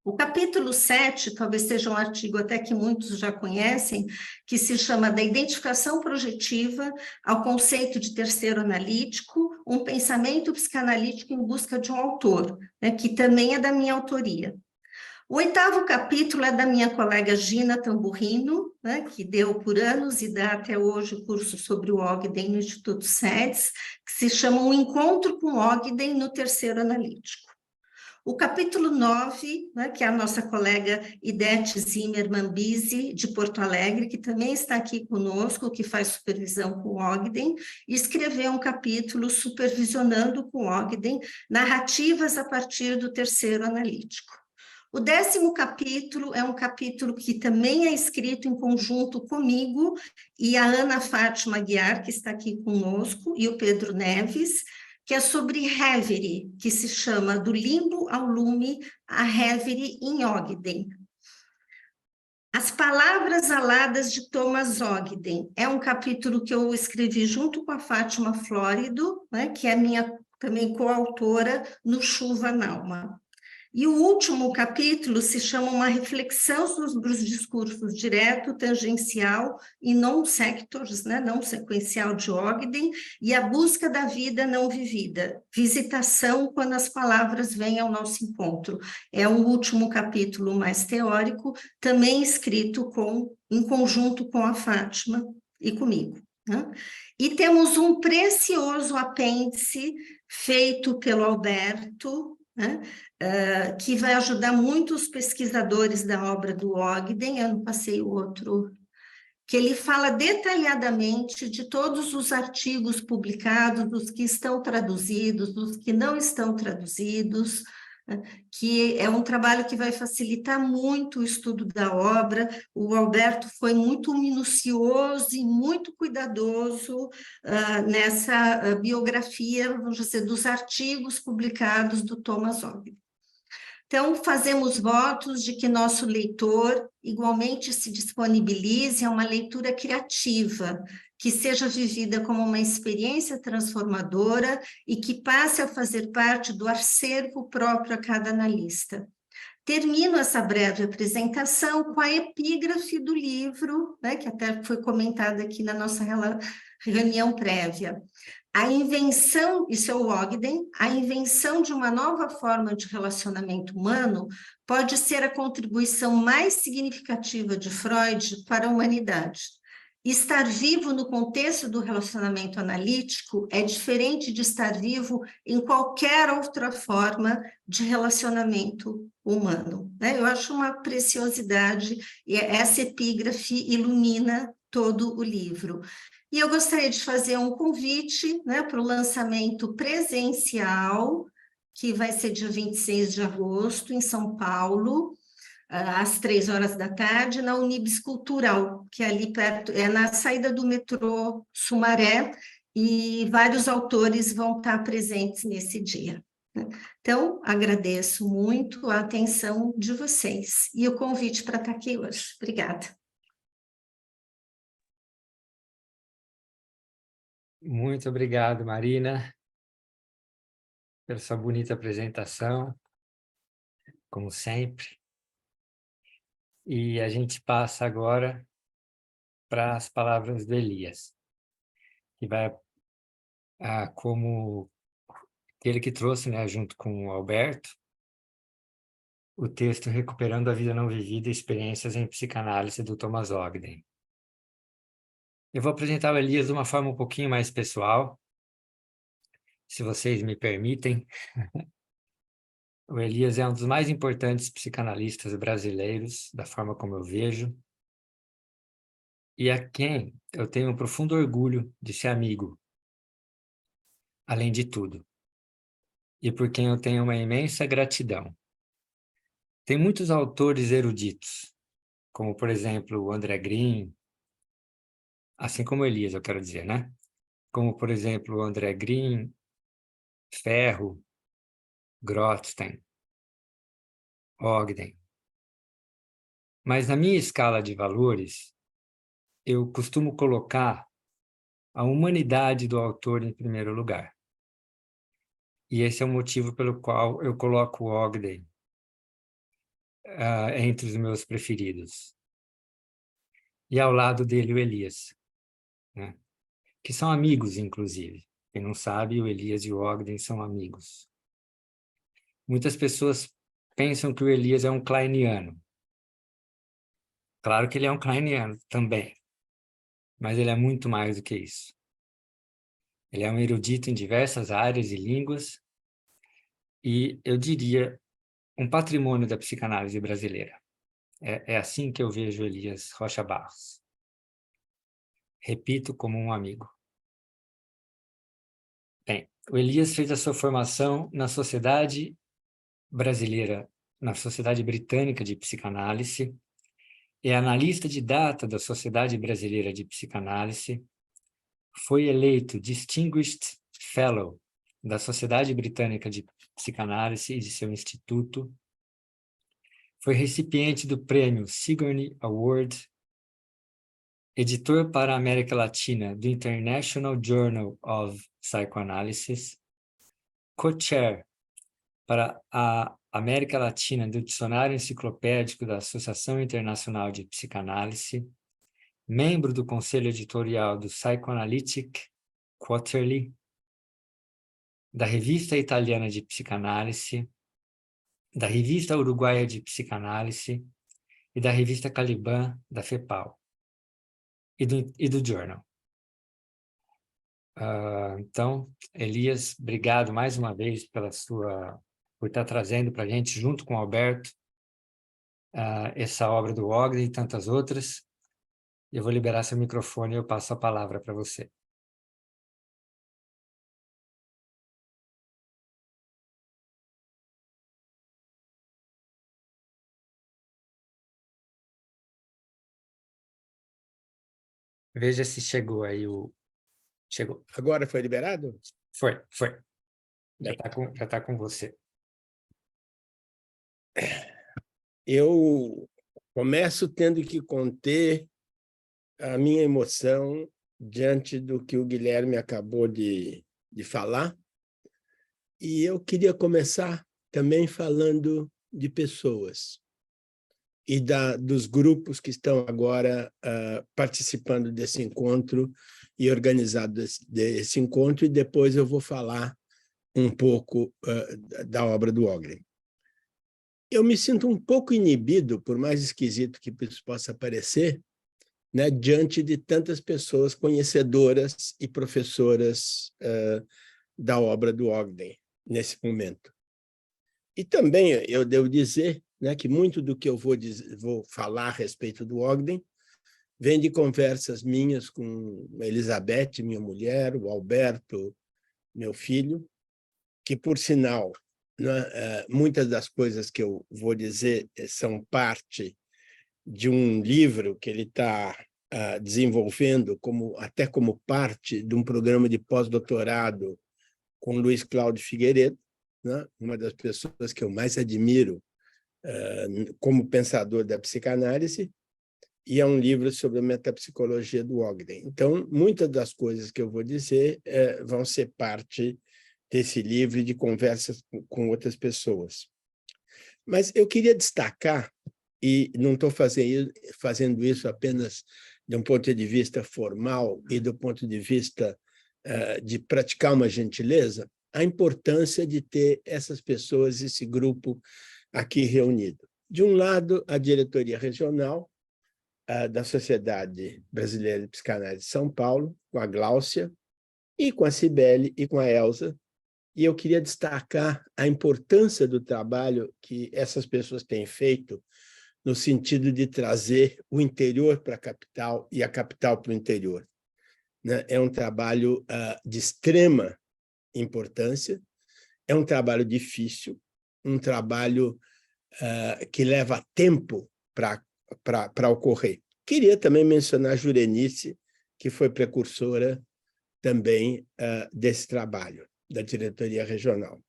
O capítulo 7, talvez seja um artigo até que muitos já conhecem, que se chama Da Identificação Projetiva ao Conceito de Terceiro Analítico, um pensamento psicanalítico em busca de um autor, né, que também é da minha autoria. O oitavo capítulo é da minha colega Gina Tamburrino, né, que deu por anos e dá até hoje o curso sobre o Ogden no Instituto SEDES, que se chama Um Encontro com Ogden no Terceiro Analítico. O capítulo 9, né, que é a nossa colega Idete Zimmermann Bisi, de Porto Alegre, que também está aqui conosco, que faz supervisão com Ogden, e escreveu um capítulo supervisionando com Ogden narrativas a partir do terceiro analítico. O 10º capítulo é um capítulo que também é escrito em conjunto comigo e a Ana Fátima Aguiar, que está aqui conosco, e o Pedro Neves, que é sobre Reverie, que se chama Do Limbo ao Lume, a Reverie em Ogden. As Palavras Aladas de Thomas Ogden. É um capítulo que eu escrevi junto com a Fátima Flórido, né, que é minha também coautora no Chuva Nalma. E o último capítulo se chama Uma reflexão sobre os discursos direto, tangencial e non-sectors, né, não sequencial de Ogden, e a busca da vida não vivida, visitação quando as palavras vêm ao nosso encontro. É o último capítulo mais teórico, também escrito em conjunto com a Fátima e comigo, né? E temos um precioso apêndice feito pelo Alberto, né? Que vai ajudar muito os pesquisadores da obra do Ogden. Eu não passei o outro, que ele fala detalhadamente de todos os artigos publicados, dos que estão traduzidos, dos que não estão traduzidos, que é um trabalho que vai facilitar muito o estudo da obra. O Alberto foi muito minucioso e muito cuidadoso nessa biografia, vamos dizer, dos artigos publicados do Thomas Ogden. Então, fazemos votos de que nosso leitor igualmente se disponibilize a uma leitura criativa, que seja vivida como uma experiência transformadora e que passe a fazer parte do acervo próprio a cada analista. Termino essa breve apresentação com a epígrafe do livro, né, que até foi comentada aqui na nossa reunião prévia. A invenção, isso é o Ogden, a invenção de uma nova forma de relacionamento humano pode ser a contribuição mais significativa de Freud para a humanidade. Estar vivo no contexto do relacionamento analítico é diferente de estar vivo em qualquer outra forma de relacionamento humano, né? Eu acho uma preciosidade, e essa epígrafe ilumina todo o livro. E eu gostaria de fazer um convite, né, para o lançamento presencial, que vai ser dia 26 de agosto, em São Paulo, às 3 horas da tarde, na Unibis Cultural, que é ali perto, é na saída do metrô Sumaré, e vários autores vão estar presentes nesse dia. Então, agradeço muito a atenção de vocês e o convite para estar aqui hoje. Obrigada. Muito obrigado, Marina, pela sua bonita apresentação, como sempre. E a gente passa agora para as palavras do Elias, que vai, como ele que trouxe, né, junto com o Alberto, o texto Recuperando a Vida Não Vivida, Experiências em Psicanálise, do Thomas Ogden. Eu vou apresentar o Elias de uma forma um pouquinho mais pessoal, se vocês me permitem. O Elias é um dos mais importantes psicanalistas brasileiros, da forma como eu vejo, e a quem eu tenho um profundo orgulho de ser amigo, além de tudo, e por quem eu tenho uma imensa gratidão. Tem muitos autores eruditos, como, por exemplo, o André Green, assim como Elias, eu quero dizer, né? Como, por exemplo, o André Green, Ferro, Grotstein, Ogden. Mas na minha escala de valores, eu costumo colocar a humanidade do autor em primeiro lugar. E esse é o motivo pelo qual eu coloco o Ogden entre os meus preferidos. E ao lado dele o Elias, né? Que são amigos, inclusive. Quem não sabe, o Elias e o Ogden são amigos. Muitas pessoas pensam que o Elias é um kleiniano. Claro que ele é um kleiniano também, mas ele é muito mais do que isso. Ele é um erudito em diversas áreas e línguas, e eu diria um patrimônio da psicanálise brasileira. É assim que eu vejo Elias Rocha Barros. Repito, como um amigo. Bem, o Elias fez a sua formação na Sociedade Brasileira, na Sociedade Britânica de Psicanálise, é analista de data da Sociedade Brasileira de Psicanálise, foi eleito Distinguished Fellow da Sociedade Britânica de Psicanálise e de seu instituto, Foi recipiente do prêmio Sigourney Award, editor para a América Latina do International Journal of Psychoanalysis, co-chair para a América Latina do Dicionário Enciclopédico da Associação Internacional de Psicanálise, membro do Conselho Editorial do Psychoanalytic Quarterly, da Revista Italiana de Psicanálise, da Revista Uruguaia de Psicanálise e da Revista Caliban da FEPAL e do Journal. Então, Elias, obrigado mais uma vez por estar trazendo para a gente, junto com o Alberto, essa obra do Ogden e tantas outras. Eu vou liberar seu microfone e eu passo a palavra para você. Veja se chegou aí o... Chegou. Agora foi liberado? Foi. Já tá com você. Eu começo tendo que conter a minha emoção diante do que o Guilherme acabou de falar. E eu queria começar também falando de pessoas e dos grupos que estão agora participando desse encontro e organizado desse encontro, e depois eu vou falar um pouco da obra do Ogden. Eu me sinto um pouco inibido, por mais esquisito que isso possa parecer, né, diante de tantas pessoas conhecedoras e professoras da obra do Ogden nesse momento. E também eu devo dizer, né, que muito do que eu vou falar a respeito do Ogden vem de conversas minhas com a Elizabeth, minha mulher, o Alberto, meu filho, que, por sinal, né, muitas das coisas que eu vou dizer são parte de um livro que ele está desenvolvendo até como parte de um programa de pós-doutorado com Luiz Cláudio Figueiredo, né, uma das pessoas que eu mais admiro como pensador da psicanálise, e é um livro sobre a metapsicologia do Ogden. Então, muitas das coisas que eu vou dizer vão ser parte desse livro e de conversas com outras pessoas. Mas eu queria destacar, e não estou fazendo isso apenas de um ponto de vista formal e do ponto de vista de praticar uma gentileza, a importância de ter essas pessoas, esse grupo aqui reunido. De um lado, a diretoria regional da Sociedade Brasileira de Psicanálise de São Paulo, com a Gláucia, e com a Cibele e com a Elza. E eu queria destacar a importância do trabalho que essas pessoas têm feito no sentido de trazer o interior para a capital e a capital para o interior. Né? É um trabalho de extrema importância, é um trabalho difícil, um trabalho que leva tempo para ocorrer. Queria também mencionar a Jurenice, que foi precursora também desse trabalho, da diretoria regional.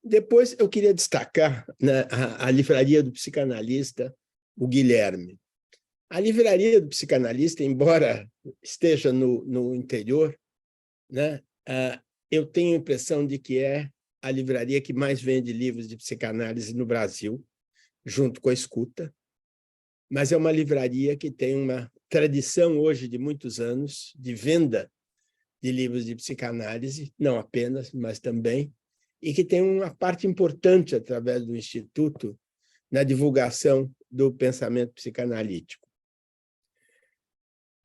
Depois, eu queria destacar, né, a livraria do psicanalista, o Guilherme. A livraria do psicanalista, embora esteja no interior, né, eu tenho a impressão de que é a livraria que mais vende livros de psicanálise no Brasil, junto com a Escuta, mas é uma livraria que tem uma tradição hoje de muitos anos de venda de livros de psicanálise, não apenas, mas também, e que tem uma parte importante através do Instituto na divulgação do pensamento psicanalítico.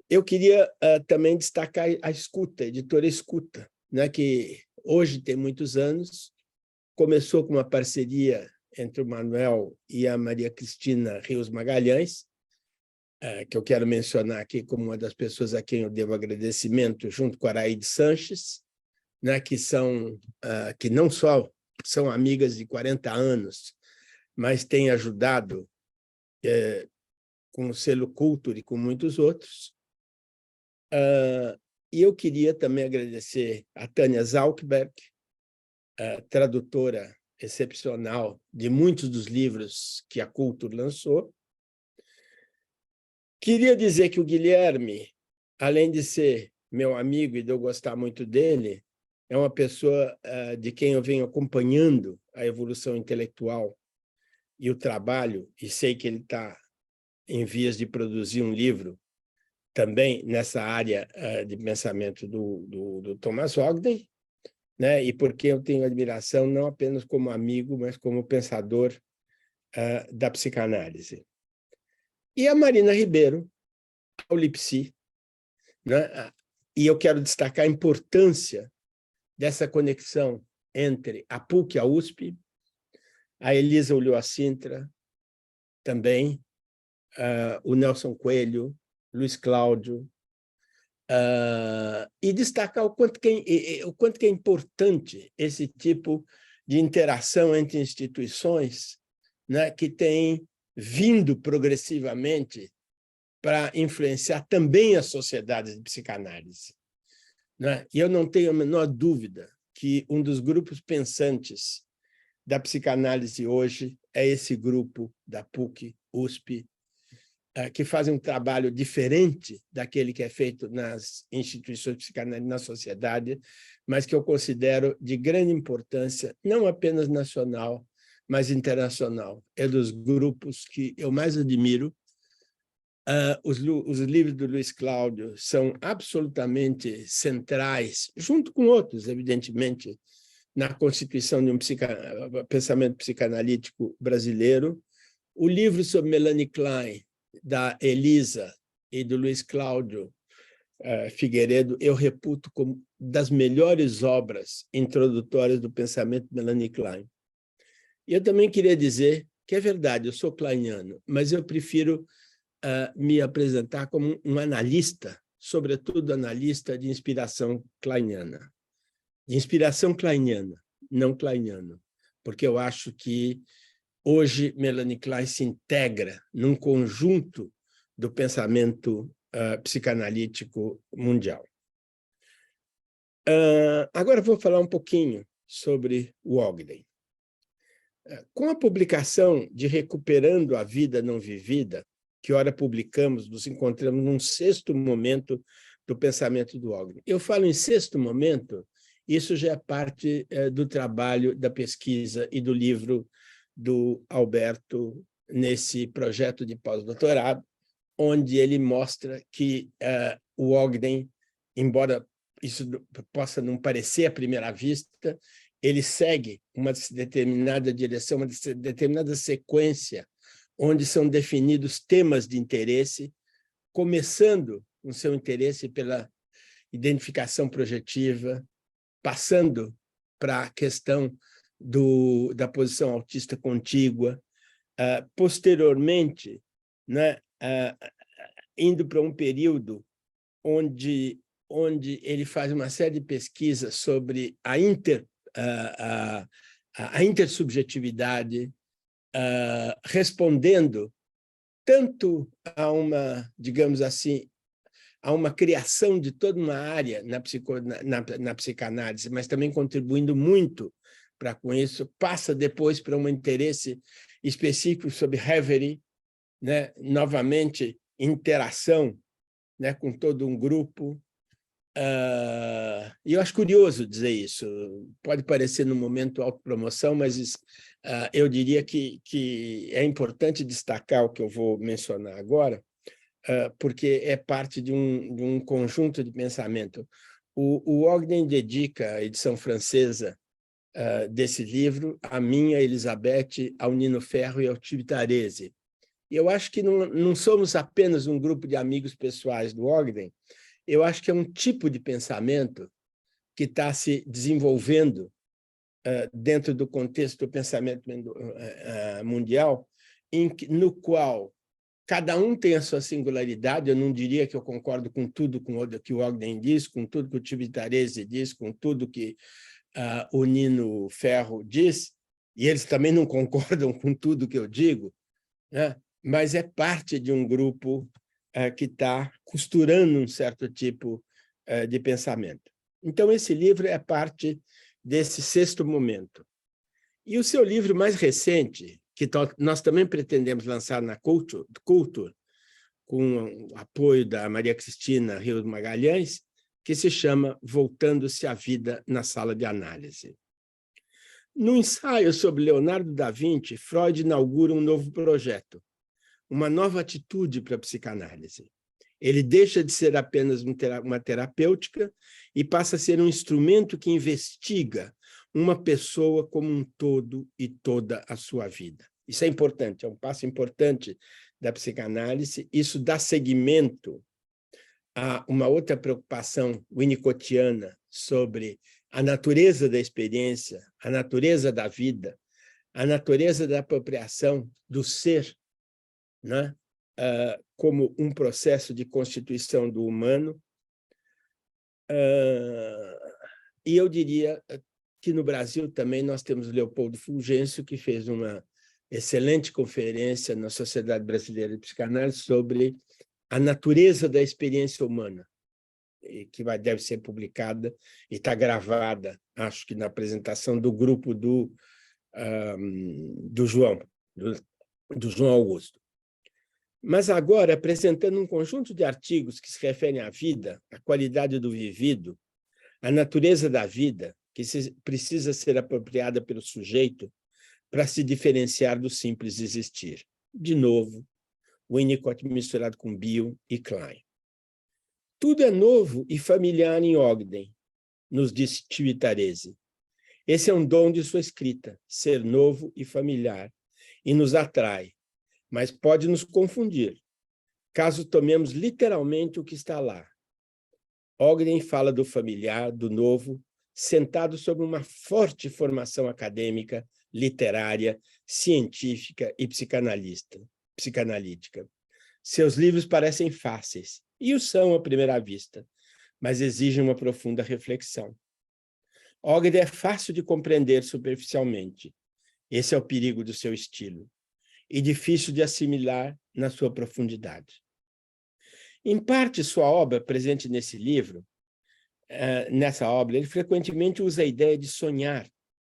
Eu queria também destacar a Escuta, a editora Escuta, né, que hoje tem muitos anos, começou com uma parceria entre o Manuel e a Maria Cristina Rios Magalhães, que eu quero mencionar aqui como uma das pessoas a quem eu devo agradecimento, junto com a Araíde Sanches, né, que não só são amigas de 40 anos, mas têm ajudado com o Selo Cultura e com muitos outros. E eu queria também agradecer a Tânia Zalkberg, tradutora excepcional de muitos dos livros que a Cultura lançou. Queria dizer que o Guilherme, além de ser meu amigo e de eu gostar muito dele, é uma pessoa de quem eu venho acompanhando a evolução intelectual e o trabalho, e sei que ele está em vias de produzir um livro também nessa área de pensamento do Thomas Ogden, né? E porque eu tenho admiração não apenas como amigo, mas como pensador da psicanálise. E a Marina Ribeiro, a Ulipsi, né? E eu quero destacar a importância dessa conexão entre a PUC e a USP, a Elisa Ulloa Sintra, também, o Nelson Coelho, Luiz Cláudio, e destacar o quanto que é importante esse tipo de interação entre instituições, né, que tem vindo progressivamente para influenciar também as sociedades de psicanálise, né? E eu não tenho a menor dúvida que um dos grupos pensantes da psicanálise hoje é esse grupo da PUC, USP, que fazem um trabalho diferente daquele que é feito nas instituições psicanalíticas, na sociedade, mas que eu considero de grande importância, não apenas nacional, mas internacional. É dos grupos que eu mais admiro. Os livros do Luiz Cláudio são absolutamente centrais, junto com outros, evidentemente, na constituição de um pensamento psicanalítico brasileiro. O livro sobre Melanie Klein, da Elisa e do Luiz Cláudio Figueiredo, eu reputo como das melhores obras introdutórias do pensamento de Melanie Klein. E eu também queria dizer que é verdade, eu sou kleiniano, mas eu prefiro me apresentar como um analista, sobretudo analista de inspiração kleiniana. De inspiração kleiniana, não kleiniano, porque eu acho que hoje Melanie Klein se integra num conjunto do pensamento psicanalítico mundial. Agora vou falar um pouquinho sobre o Ogden. Com a publicação de Recuperando a Vida Não Vivida, que ora publicamos, nos encontramos num sexto momento do pensamento do Ogden. Eu falo em sexto momento, isso já é parte do trabalho, da pesquisa e do livro do Alberto nesse projeto de pós-doutorado, onde ele mostra que o Ogden, embora isso possa não parecer à primeira vista, ele segue uma determinada direção, uma determinada sequência, onde são definidos temas de interesse, começando com seu interesse pela identificação projetiva, passando para a questão da posição autista contígua, posteriormente, né, indo para um período onde ele faz uma série de pesquisas sobre a intersubjetividade, respondendo tanto a uma, digamos assim, a uma criação de toda uma área na psicanálise, mas também contribuindo muito para com isso, passa depois para um interesse específico sobre Reverie, né? Novamente, interação, né, com todo um grupo. E eu acho curioso dizer isso. Pode parecer no momento autopromoção, mas eu diria que é importante destacar o que eu vou mencionar agora, porque é parte de um conjunto de pensamento. O Ogden dedica a edição francesa desse livro a mim, a Elizabeth, ao Nino Ferro e ao Tibitarese. E eu acho que não somos apenas um grupo de amigos pessoais do Ogden, eu acho que é um tipo de pensamento que está se desenvolvendo dentro do contexto do pensamento mundial, no qual cada um tem a sua singularidade. Eu não diria que eu concordo com tudo que o Ogden diz, com tudo que o Tibitarese diz, com tudo que o Nino Ferro diz, e eles também não concordam com tudo que eu digo, né? Mas é parte de um grupo que está costurando um certo tipo de pensamento. Então, esse livro é parte desse sexto momento. E o seu livro mais recente, que nós também pretendemos lançar na Culture, com o apoio da Maria Cristina Rios Magalhães, que se chama Voltando-se à Vida na Sala de Análise. No ensaio sobre Leonardo da Vinci, Freud inaugura um novo projeto, uma nova atitude para a psicanálise. Ele deixa de ser apenas uma terapêutica e passa a ser um instrumento que investiga uma pessoa como um todo e toda a sua vida. Isso é importante, é um passo importante da psicanálise. Isso dá seguimento a uma outra preocupação winnicottiana sobre a natureza da experiência, a natureza da vida, a natureza da apropriação do ser, né? Como um processo de constituição do humano. E eu diria que no Brasil também nós temos Leopoldo Fulgêncio, que fez uma excelente conferência na Sociedade Brasileira de Psicanálise sobre a natureza da experiência humana, que deve ser publicada e está gravada, acho que na apresentação do grupo do João Augusto. Mas agora, apresentando um conjunto de artigos que se referem à vida, à qualidade do vivido, à natureza da vida, que precisa ser apropriada pelo sujeito para se diferenciar do simples existir. De novo, Winnicott misturado com Bion e Klein. Tudo é novo e familiar em Ogden, nos diz Civitarese. Esse é um dom de sua escrita, ser novo e familiar, e nos atrai, mas pode nos confundir, caso tomemos literalmente o que está lá. Ogden fala do familiar, do novo, sentado sobre uma forte formação acadêmica, literária, científica e psicanalítica. Seus livros parecem fáceis, e o são à primeira vista, mas exigem uma profunda reflexão. Ogden é fácil de compreender superficialmente. Esse é o perigo do seu estilo. E difícil de assimilar na sua profundidade. Em parte, sua obra, presente nesse livro, nessa obra, ele frequentemente usa a ideia de sonhar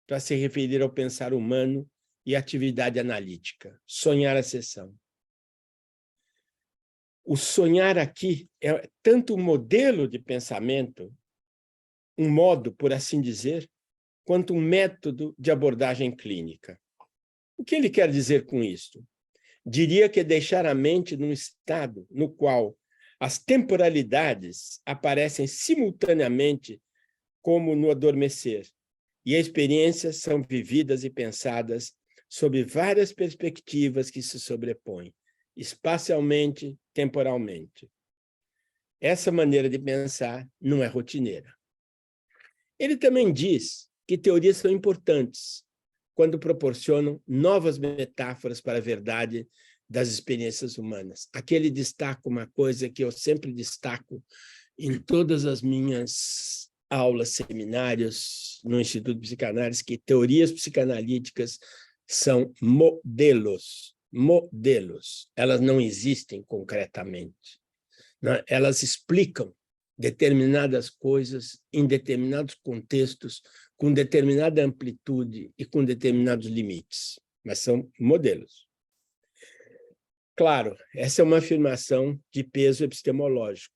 para se referir ao pensar humano e atividade analítica. Sonhar a sessão. O sonhar aqui é tanto um modelo de pensamento, um modo, por assim dizer, quanto um método de abordagem clínica. O que ele quer dizer com isto? Diria que é deixar a mente num estado no qual as temporalidades aparecem simultaneamente como no adormecer, e as experiências são vividas e pensadas sob várias perspectivas que se sobrepõem, espacialmente, temporalmente. Essa maneira de pensar não é rotineira. Ele também diz que teorias são importantes quando proporcionam novas metáforas para a verdade das experiências humanas. Aqui ele destaca uma coisa que eu sempre destaco em todas as minhas aulas, seminários no Instituto de Psicanálise, que teorias psicanalíticas são modelos. Modelos. Elas não existem concretamente. Elas explicam determinadas coisas em determinados contextos, com determinada amplitude e com determinados limites, mas são modelos. Claro, essa é uma afirmação de peso epistemológico.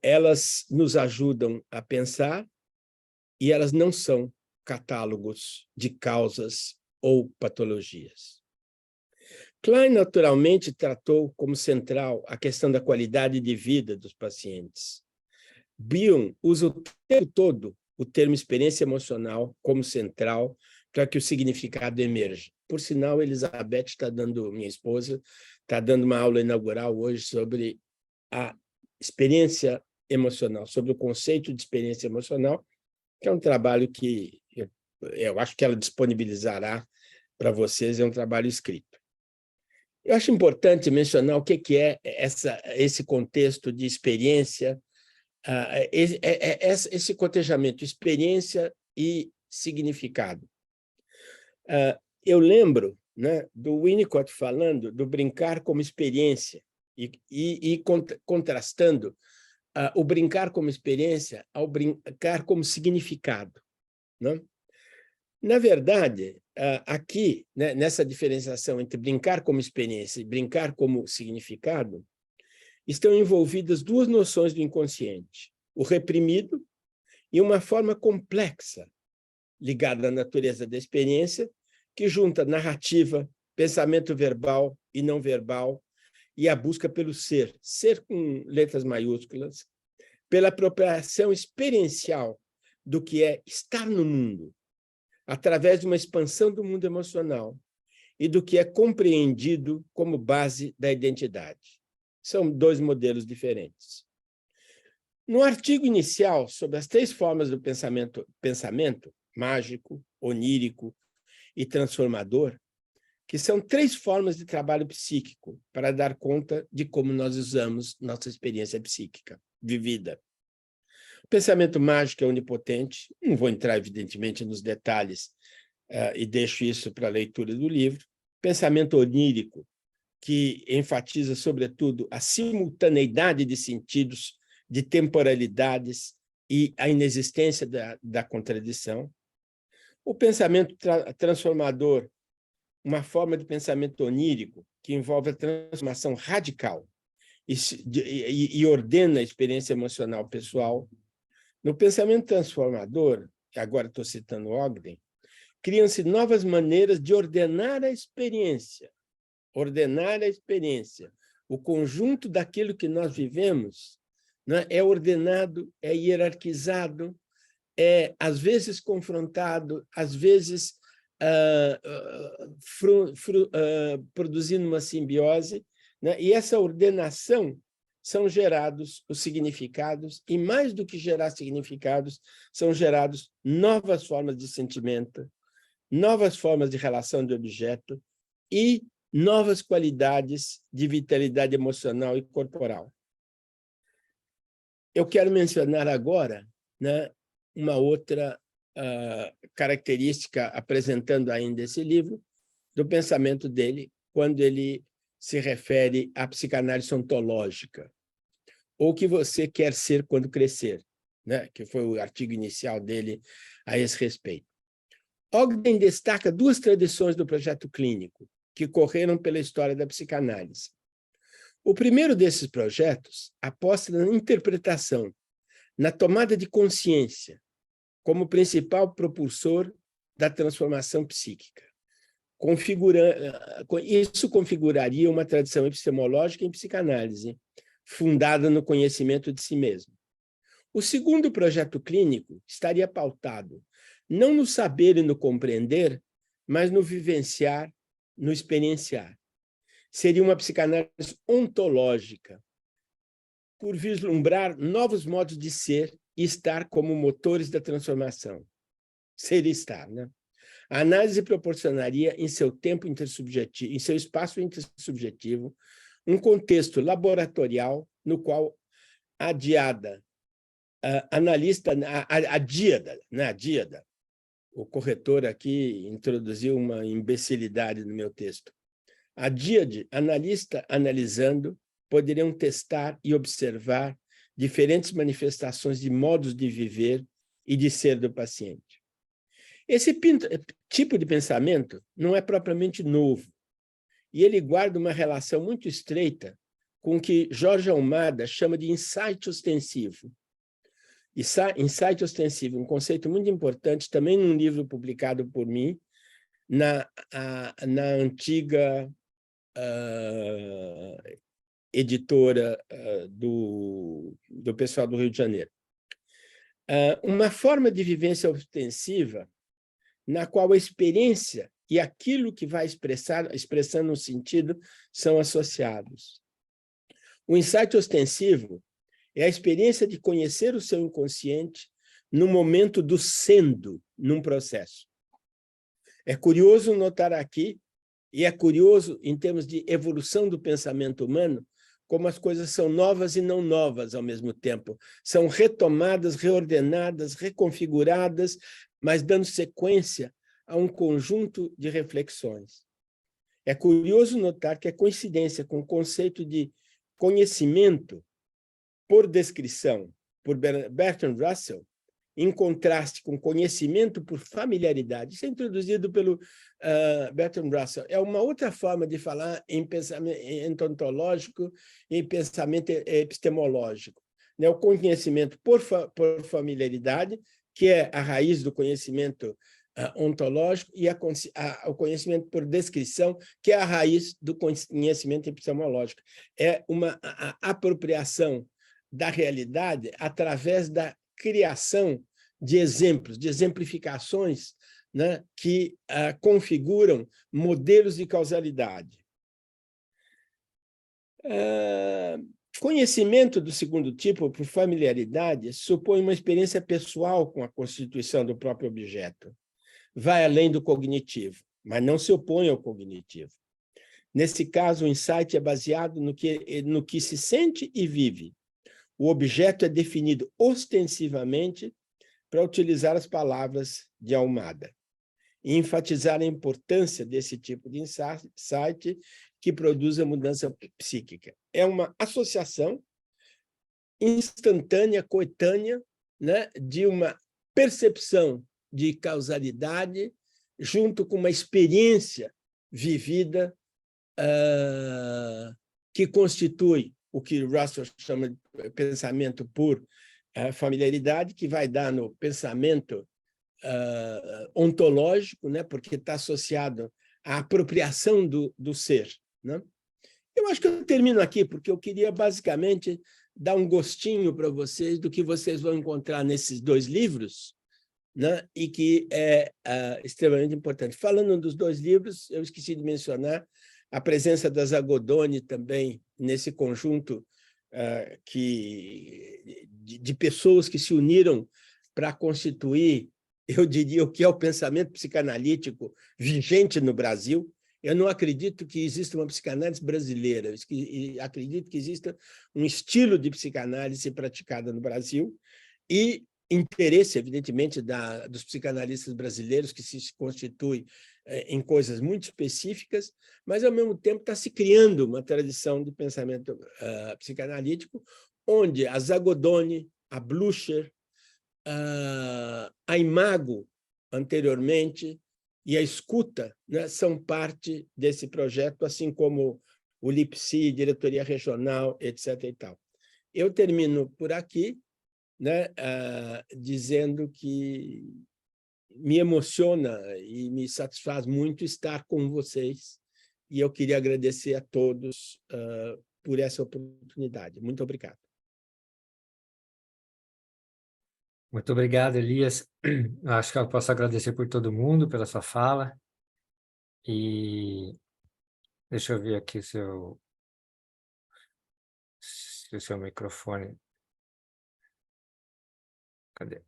Elas nos ajudam a pensar e elas não são catálogos de causas ou patologias. Klein, naturalmente, tratou como central a questão da qualidade de vida dos pacientes. Bion usa o tempo todo o termo experiência emocional como central para que o significado emerja. Por sinal, Elizabeth minha esposa, está dando uma aula inaugural hoje sobre a experiência emocional, sobre o conceito de experiência emocional, que é um trabalho que eu acho que ela disponibilizará para vocês, é um trabalho escrito. Eu acho importante mencionar o que é esse contexto de experiência, esse cotejamento, experiência e significado. Eu lembro, né, do Winnicott falando do brincar como experiência e contrastando o brincar como experiência ao brincar como significado, né? Na verdade, aqui, né, nessa diferenciação entre brincar como experiência e brincar como significado, estão envolvidas duas noções do inconsciente: o reprimido e uma forma complexa, ligada à natureza da experiência, que junta narrativa, pensamento verbal e não verbal, e a busca pelo ser, ser com letras maiúsculas, pela apropriação experiencial do que é estar no mundo, através de uma expansão do mundo emocional e do que é compreendido como base da identidade. São dois modelos diferentes. No artigo inicial, sobre as 3 formas do pensamento mágico, onírico e transformador, que são 3 formas de trabalho psíquico para dar conta de como nós usamos nossa experiência psíquica vivida. O pensamento mágico é onipotente, não vou entrar, evidentemente, nos detalhes, e deixo isso para a leitura do livro. Pensamento onírico, que enfatiza, sobretudo, a simultaneidade de sentidos, de temporalidades e a inexistência da contradição. O pensamento transformador, uma forma de pensamento onírico que envolve a transformação radical e ordena a experiência emocional pessoal. No pensamento transformador, que agora estou citando Ogden, criam-se novas maneiras de ordenar a experiência. Ordenar a experiência. O conjunto daquilo que nós vivemos, né, é ordenado, é hierarquizado, é, às vezes, confrontado, às vezes produzindo uma simbiose, né? E essa ordenação são gerados os significados, e mais do que gerar significados, são gerados novas formas de sentimento, novas formas de relação de objeto e novas qualidades de vitalidade emocional e corporal. Eu quero mencionar agora, né, uma outra característica, apresentando ainda esse livro, do pensamento dele, quando ele se refere à psicanálise ontológica, ou o que você quer ser quando crescer, né? Que foi o artigo inicial dele a esse respeito. Ogden destaca 2 tradições do projeto clínico que correram pela história da psicanálise. O primeiro desses projetos aposta na interpretação, na tomada de consciência, como principal propulsor da transformação psíquica. Isso configuraria uma tradição epistemológica em psicanálise, fundada no conhecimento de si mesmo. O segundo projeto clínico estaria pautado não no saber e no compreender, mas no vivenciar, no experienciar. Seria uma psicanálise ontológica, por vislumbrar novos modos de ser e estar como motores da transformação. Ser e estar, né? A análise proporcionaria, em seu tempo intersubjetivo, em seu espaço intersubjetivo, um contexto laboratorial no qual a díada, o corretor aqui introduziu uma imbecilidade no meu texto. A díade, analista analisando, poderiam testar e observar diferentes manifestações de modos de viver e de ser do paciente. Esse tipo de pensamento não é propriamente novo, e ele guarda uma relação muito estreita com o que Jorge Almada chama de insight ostensivo. Insight ostensivo, um conceito muito importante, também num livro publicado por mim, na antiga editora do pessoal do Rio de Janeiro. Uma forma de vivência ostensiva na qual a experiência e aquilo que vai expressando um sentido são associados. O insight ostensivo é a experiência de conhecer o seu inconsciente no momento do sendo, num processo. É curioso notar aqui, e é curioso em termos de evolução do pensamento humano, como as coisas são novas e não novas ao mesmo tempo. São retomadas, reordenadas, reconfiguradas, mas dando sequência a um conjunto de reflexões. É curioso notar que a coincidência com o conceito de conhecimento por descrição, por Bertrand Russell, em contraste com conhecimento por familiaridade. Isso é introduzido pelo Bertrand Russell. É uma outra forma de falar em pensamento ontológico e em pensamento epistemológico. O conhecimento por familiaridade, que é a raiz do conhecimento ontológico, e o conhecimento por descrição, que é a raiz do conhecimento epistemológico. É uma apropriação da realidade através da criação de exemplos, de exemplificações, né, que configuram modelos de causalidade. Conhecimento do segundo tipo, por familiaridade, supõe uma experiência pessoal com a constituição do próprio objeto. Vai além do cognitivo, mas não se opõe ao cognitivo. Nesse caso, o insight é baseado no que se sente e vive. O objeto é definido ostensivamente para utilizar as palavras de Almada e enfatizar a importância desse tipo de insight que produz a mudança psíquica. É uma associação instantânea, coetânea, né, de uma percepção de causalidade junto com uma experiência vivida que constitui o que Russell chama de pensamento por familiaridade, que vai dar no pensamento ontológico, né, porque está associado à apropriação do ser. Né? Eu acho que eu termino aqui, porque eu queria basicamente dar um gostinho para vocês do que vocês vão encontrar nesses dois livros, né, e que é extremamente importante. Falando dos dois livros, eu esqueci de mencionar a presença da Zagodoni também nesse conjunto de pessoas que se uniram para constituir, eu diria, o que é o pensamento psicanalítico vigente no Brasil. Eu não acredito que exista uma psicanálise brasileira, eu acredito que exista um estilo de psicanálise praticada no Brasil e interesse, evidentemente, dos psicanalistas brasileiros, que se constitui em coisas muito específicas, mas, ao mesmo tempo, está se criando uma tradição de pensamento psicanalítico, onde a Zagodoni, a Blücher, a Imago, anteriormente, e a escuta, né, são parte desse projeto, assim como o LIPSI, diretoria regional, etc. E tal. Eu termino por aqui, né, dizendo que me emociona e me satisfaz muito estar com vocês, e eu queria agradecer a todos por essa oportunidade. Muito obrigado. Muito obrigado, Elias. Acho que eu posso agradecer por todo mundo, pela sua fala. E deixa eu ver aqui se o seu microfone... Cadê?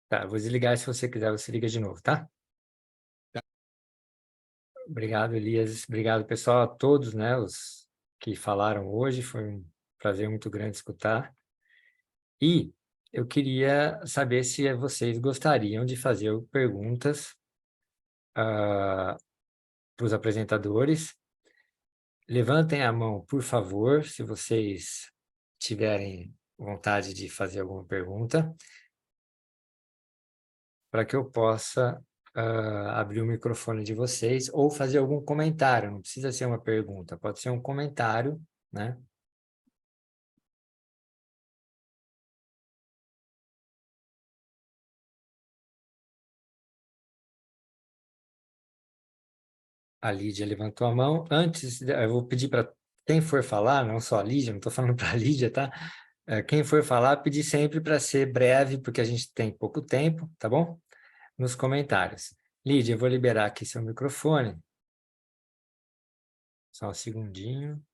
Tá, eu vou desligar, se você quiser, você liga de novo, tá? Obrigado, Elias. Obrigado, pessoal, a todos, né, os que falaram hoje. Foi um prazer muito grande escutar. E eu queria saber se vocês gostariam de fazer perguntas para os apresentadores. Levantem a mão, por favor, se vocês tiverem vontade de fazer alguma pergunta, para que eu possa abrir o microfone de vocês ou fazer algum comentário. Não precisa ser uma pergunta, pode ser um comentário, né? A Lídia levantou a mão. Antes, eu vou pedir para quem for falar, não só a Lídia, não estou falando para a Lídia, tá? Quem for falar, pedir sempre para ser breve, porque a gente tem pouco tempo, tá bom? Nos comentários. Lídia, eu vou liberar aqui seu microfone. Só um segundinho.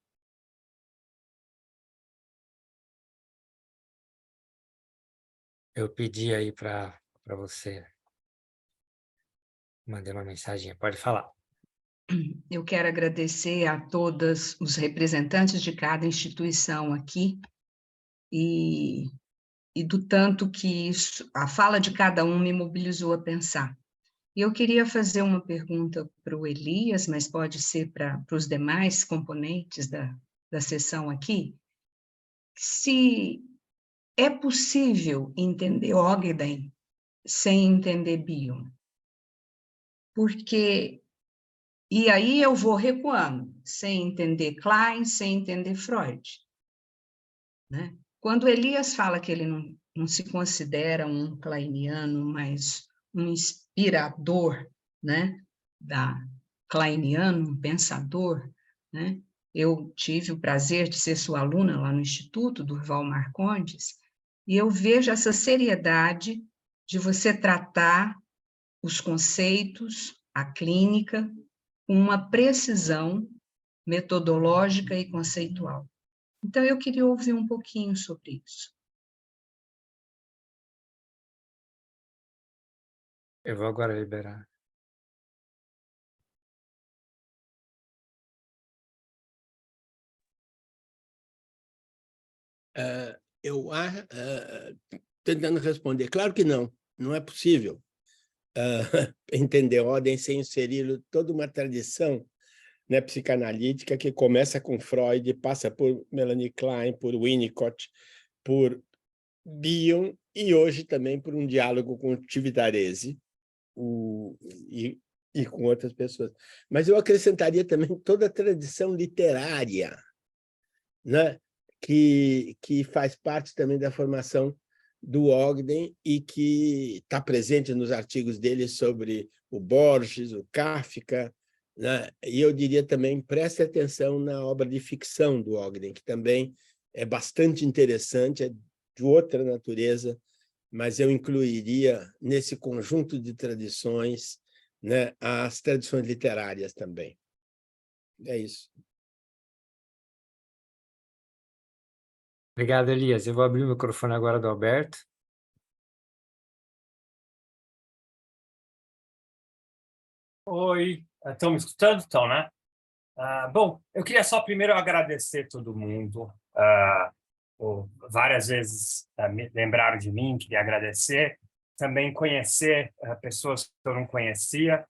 Eu pedi aí para você mandar uma mensagem. Pode falar. Eu quero agradecer a todos os representantes de cada instituição aqui e do tanto que a fala de cada um me mobilizou a pensar. E eu queria fazer uma pergunta para o Elias, mas pode ser para os demais componentes da sessão aqui. Se é possível entender Ogden sem entender Bion. Porque, e aí eu vou recuando, sem entender Klein, sem entender Freud. Né? Quando Elias fala que ele não se considera um kleiniano, mas um inspirador, né, kleiniano, um pensador, né? Eu tive o prazer de ser sua aluna lá no Instituto, Durval Marcondes, e eu vejo essa seriedade de você tratar os conceitos, a clínica, com uma precisão metodológica e conceitual. Então, eu queria ouvir um pouquinho sobre isso. Eu vou agora liberar. Eu tentando responder, claro que não é possível entender Ogden sem inserir toda uma tradição, né, psicanalítica que começa com Freud, passa por Melanie Klein, por Winnicott, por Bion e hoje também por um diálogo com Civitarese e com outras pessoas. Mas eu acrescentaria também toda a tradição literária, né, que faz parte também da formação do Ogden e que está presente nos artigos dele sobre o Borges, o Kafka, né? E eu diria também, preste atenção na obra de ficção do Ogden, que também é bastante interessante, é de outra natureza, mas eu incluiria nesse conjunto de tradições, né, as tradições literárias também. É isso. Obrigado, Elias. Eu vou abrir o microfone agora do Alberto. Oi, estão me escutando? Estão, né? Bom, eu queria só primeiro agradecer todo mundo. Várias vezes me lembraram de mim, queria agradecer. Também conhecer pessoas que eu não conhecia.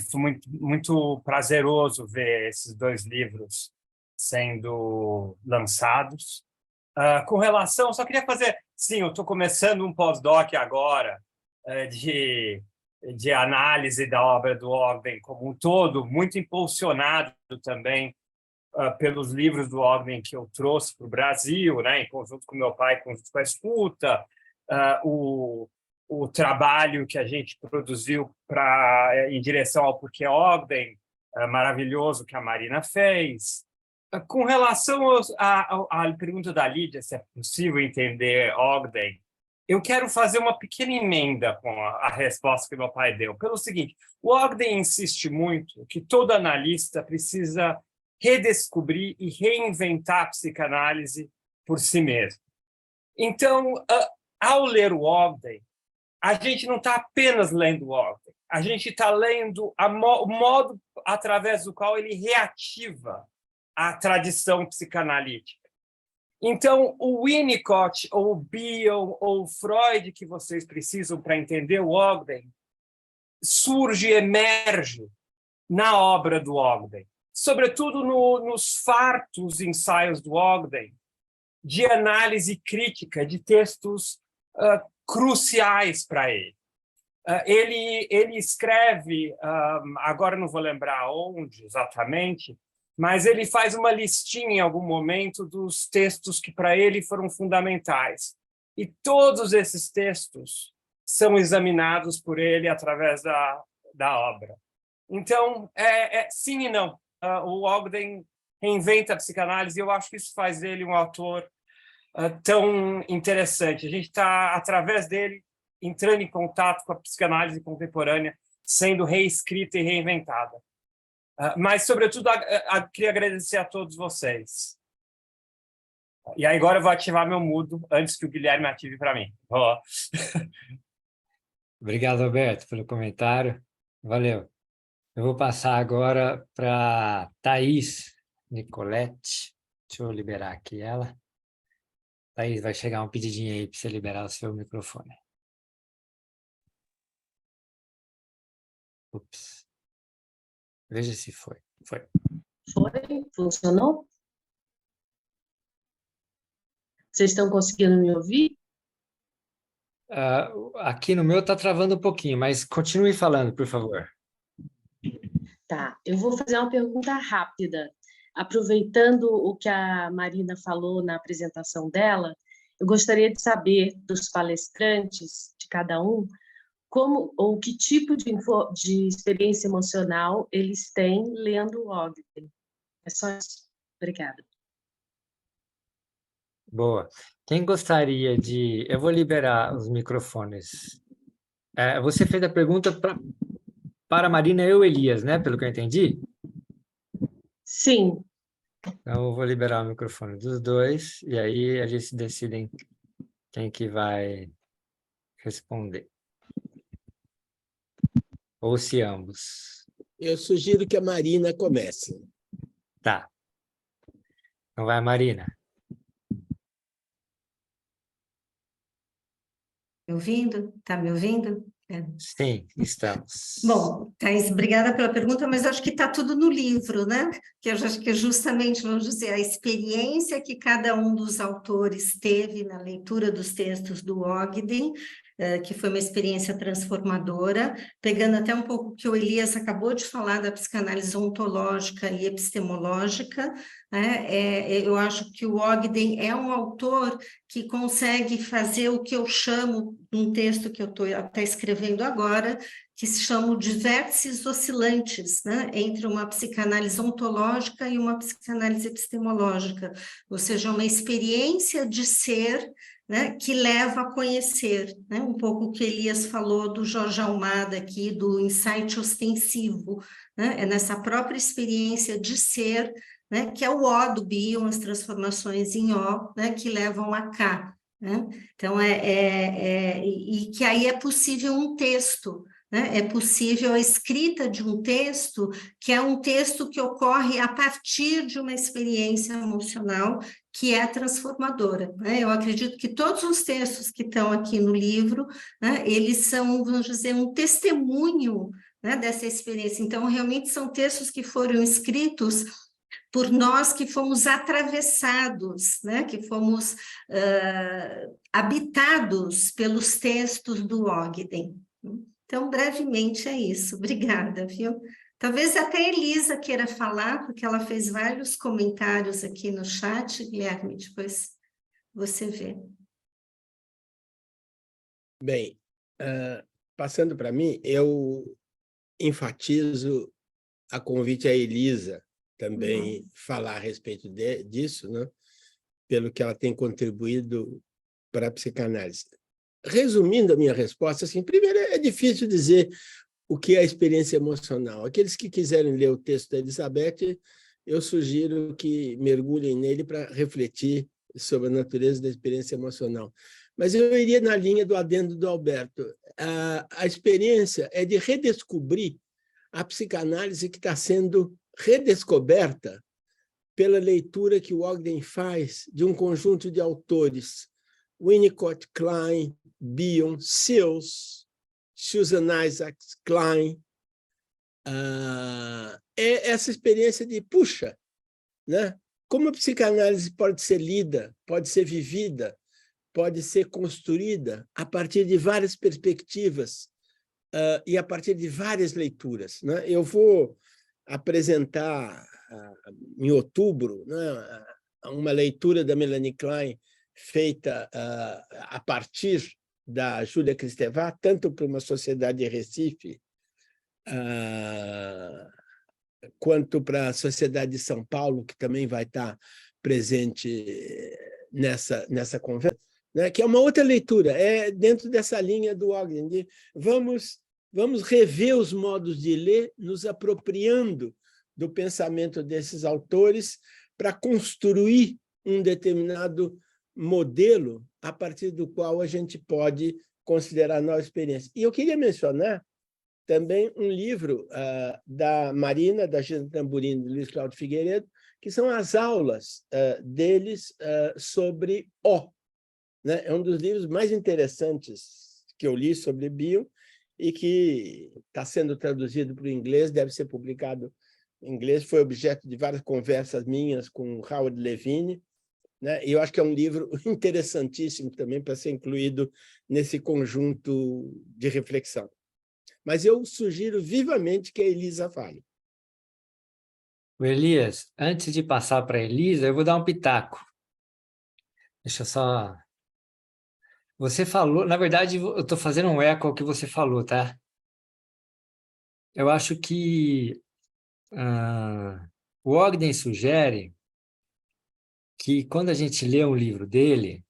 Foi muito prazeroso ver esses 2 livros sendo lançados. Com relação, só queria fazer... Sim, eu estou começando um pós-doc agora de análise da obra do Ogden como um todo, muito impulsionado também pelos livros do Ogden que eu trouxe para o Brasil, né, em conjunto com meu pai, em conjunto com a Escuta, o trabalho que a gente produziu em direção ao Porquê Ogden, maravilhoso, que a Marina fez. Com relação à pergunta da Lídia, se é possível entender Ogden, eu quero fazer uma pequena emenda com a resposta que meu pai deu. Pelo seguinte, o Ogden insiste muito que todo analista precisa redescobrir e reinventar a psicanálise por si mesmo. Então, ao ler o Ogden, a gente não está apenas lendo o Ogden, a gente está lendo o modo através do qual ele reativa a tradição psicanalítica. Então, o Winnicott, ou o Bion, ou o Freud, que vocês precisam para entender o Ogden, surge, emerge na obra do Ogden, sobretudo nos fartos ensaios do Ogden, de análise crítica de textos cruciais para ele. Ele escreve, agora não vou lembrar onde exatamente, mas ele faz uma listinha em algum momento dos textos que para ele foram fundamentais. E todos esses textos são examinados por ele através da obra. Então, sim e não. O Ogden reinventa a psicanálise e eu acho que isso faz dele um autor tão interessante. A gente está, através dele, entrando em contato com a psicanálise contemporânea, sendo reescrita e reinventada. Mas, sobretudo, queria agradecer a todos vocês. E aí, agora eu vou ativar meu mudo antes que o Guilherme ative para mim. Obrigado, Alberto, pelo comentário. Valeu. Eu vou passar agora para Thaís Nicolette. Deixa eu liberar aqui ela. Thaís, vai chegar um pedidinho aí para você liberar o seu microfone. Ups. Veja se foi. Foi? Funcionou? Vocês estão conseguindo me ouvir? Aqui no meu está travando um pouquinho, mas continue falando, por favor. Tá, eu vou fazer uma pergunta rápida. Aproveitando o que a Marina falou na apresentação dela, eu gostaria de saber dos palestrantes, de cada um, como ou que tipo de experiência emocional eles têm lendo o Ogden. É só isso. Obrigada. Boa. Quem gostaria de... Eu vou liberar os microfones. Você fez a pergunta para a Marina e o Elias, né? Pelo que eu entendi? Sim. Então, eu vou liberar o microfone dos dois e aí a gente decide quem que vai responder. Ou se ambos. Eu sugiro que a Marina comece. Tá. Então vai, Marina. Me ouvindo? Está me ouvindo? Sim, estamos. Bom, Thais, obrigada pela pergunta, mas acho que está tudo no livro, né? Que eu acho que é justamente, vamos dizer, a experiência que cada um dos autores teve na leitura dos textos do Ogden, que foi uma experiência transformadora, pegando até um pouco o que o Elias acabou de falar da psicanálise ontológica e epistemológica, né? Eu acho que o Ogden é um autor que consegue fazer o que eu chamo, num texto que eu estou até escrevendo agora, que se chamam de vértices oscilantes, né, entre uma psicanálise ontológica e uma psicanálise epistemológica, ou seja, uma experiência de ser, né, que leva a conhecer, né, um pouco o que Elias falou do Jorge Almada aqui, do insight ostensivo, né, é nessa própria experiência de ser, né, que é o O do Bion, as transformações em O, né, que levam a K. Né? Então, e que aí é possível um texto, né? É possível a escrita de um texto, que é um texto que ocorre a partir de uma experiência emocional que é transformadora. Né? Eu acredito que todos os textos que estão aqui no livro, né, eles são, vamos dizer, um testemunho, né, dessa experiência. Então, realmente são textos que foram escritos por nós que fomos atravessados, né, que fomos habitados pelos textos do Ogden. Então, brevemente é isso. Obrigada, viu? Talvez até a Elisa queira falar, porque ela fez vários comentários aqui no chat, Guilherme, depois você vê. Bem, passando para mim, eu enfatizo a convite à Elisa também falar a respeito disso, né? Pelo que ela tem contribuído para a psicanálise. Resumindo a minha resposta, assim, primeiro é difícil dizer o que é a experiência emocional. Aqueles que quiserem ler o texto da Elizabeth, eu sugiro que mergulhem nele para refletir sobre a natureza da experiência emocional. Mas eu iria na linha do adendo do Alberto. A experiência é de redescobrir a psicanálise que está sendo redescoberta pela leitura que o Ogden faz de um conjunto de autores, Winnicott, Klein, Bion, Seals, Susan Isaacs, Klein. É essa experiência de, puxa, né? Como a psicanálise pode ser lida, pode ser vivida, pode ser construída a partir de várias perspectivas e a partir de várias leituras. Né? Eu vou apresentar em outubro, né, uma leitura da Melanie Klein feita a partir da Júlia Kristeva, tanto para uma sociedade de Recife quanto para a Sociedade de São Paulo, que também vai estar presente nessa conversa, né? Que é uma outra leitura, é dentro dessa linha do Ogden, de vamos rever os modos de ler, nos apropriando do pensamento desses autores para construir um determinado modelo a partir do qual a gente pode considerar a nova experiência. E eu queria mencionar também um livro da Marina, da Gina Tamburini, do Luiz Cláudio Figueiredo, que são as aulas deles sobre O. Né? É um dos livros mais interessantes que eu li sobre Bion e que está sendo traduzido para o inglês, deve ser publicado em inglês, foi objeto de várias conversas minhas com Howard Levine, né? E eu acho que é um livro interessantíssimo também para ser incluído nesse conjunto de reflexão. Mas eu sugiro vivamente que a Elisa fale. O Elias, antes de passar para a Elisa, eu vou dar um pitaco. Deixa eu só... Você falou... Na verdade, eu estou fazendo um eco ao que você falou, tá? Eu acho que o Ogden sugere que quando a gente lê um livro dele,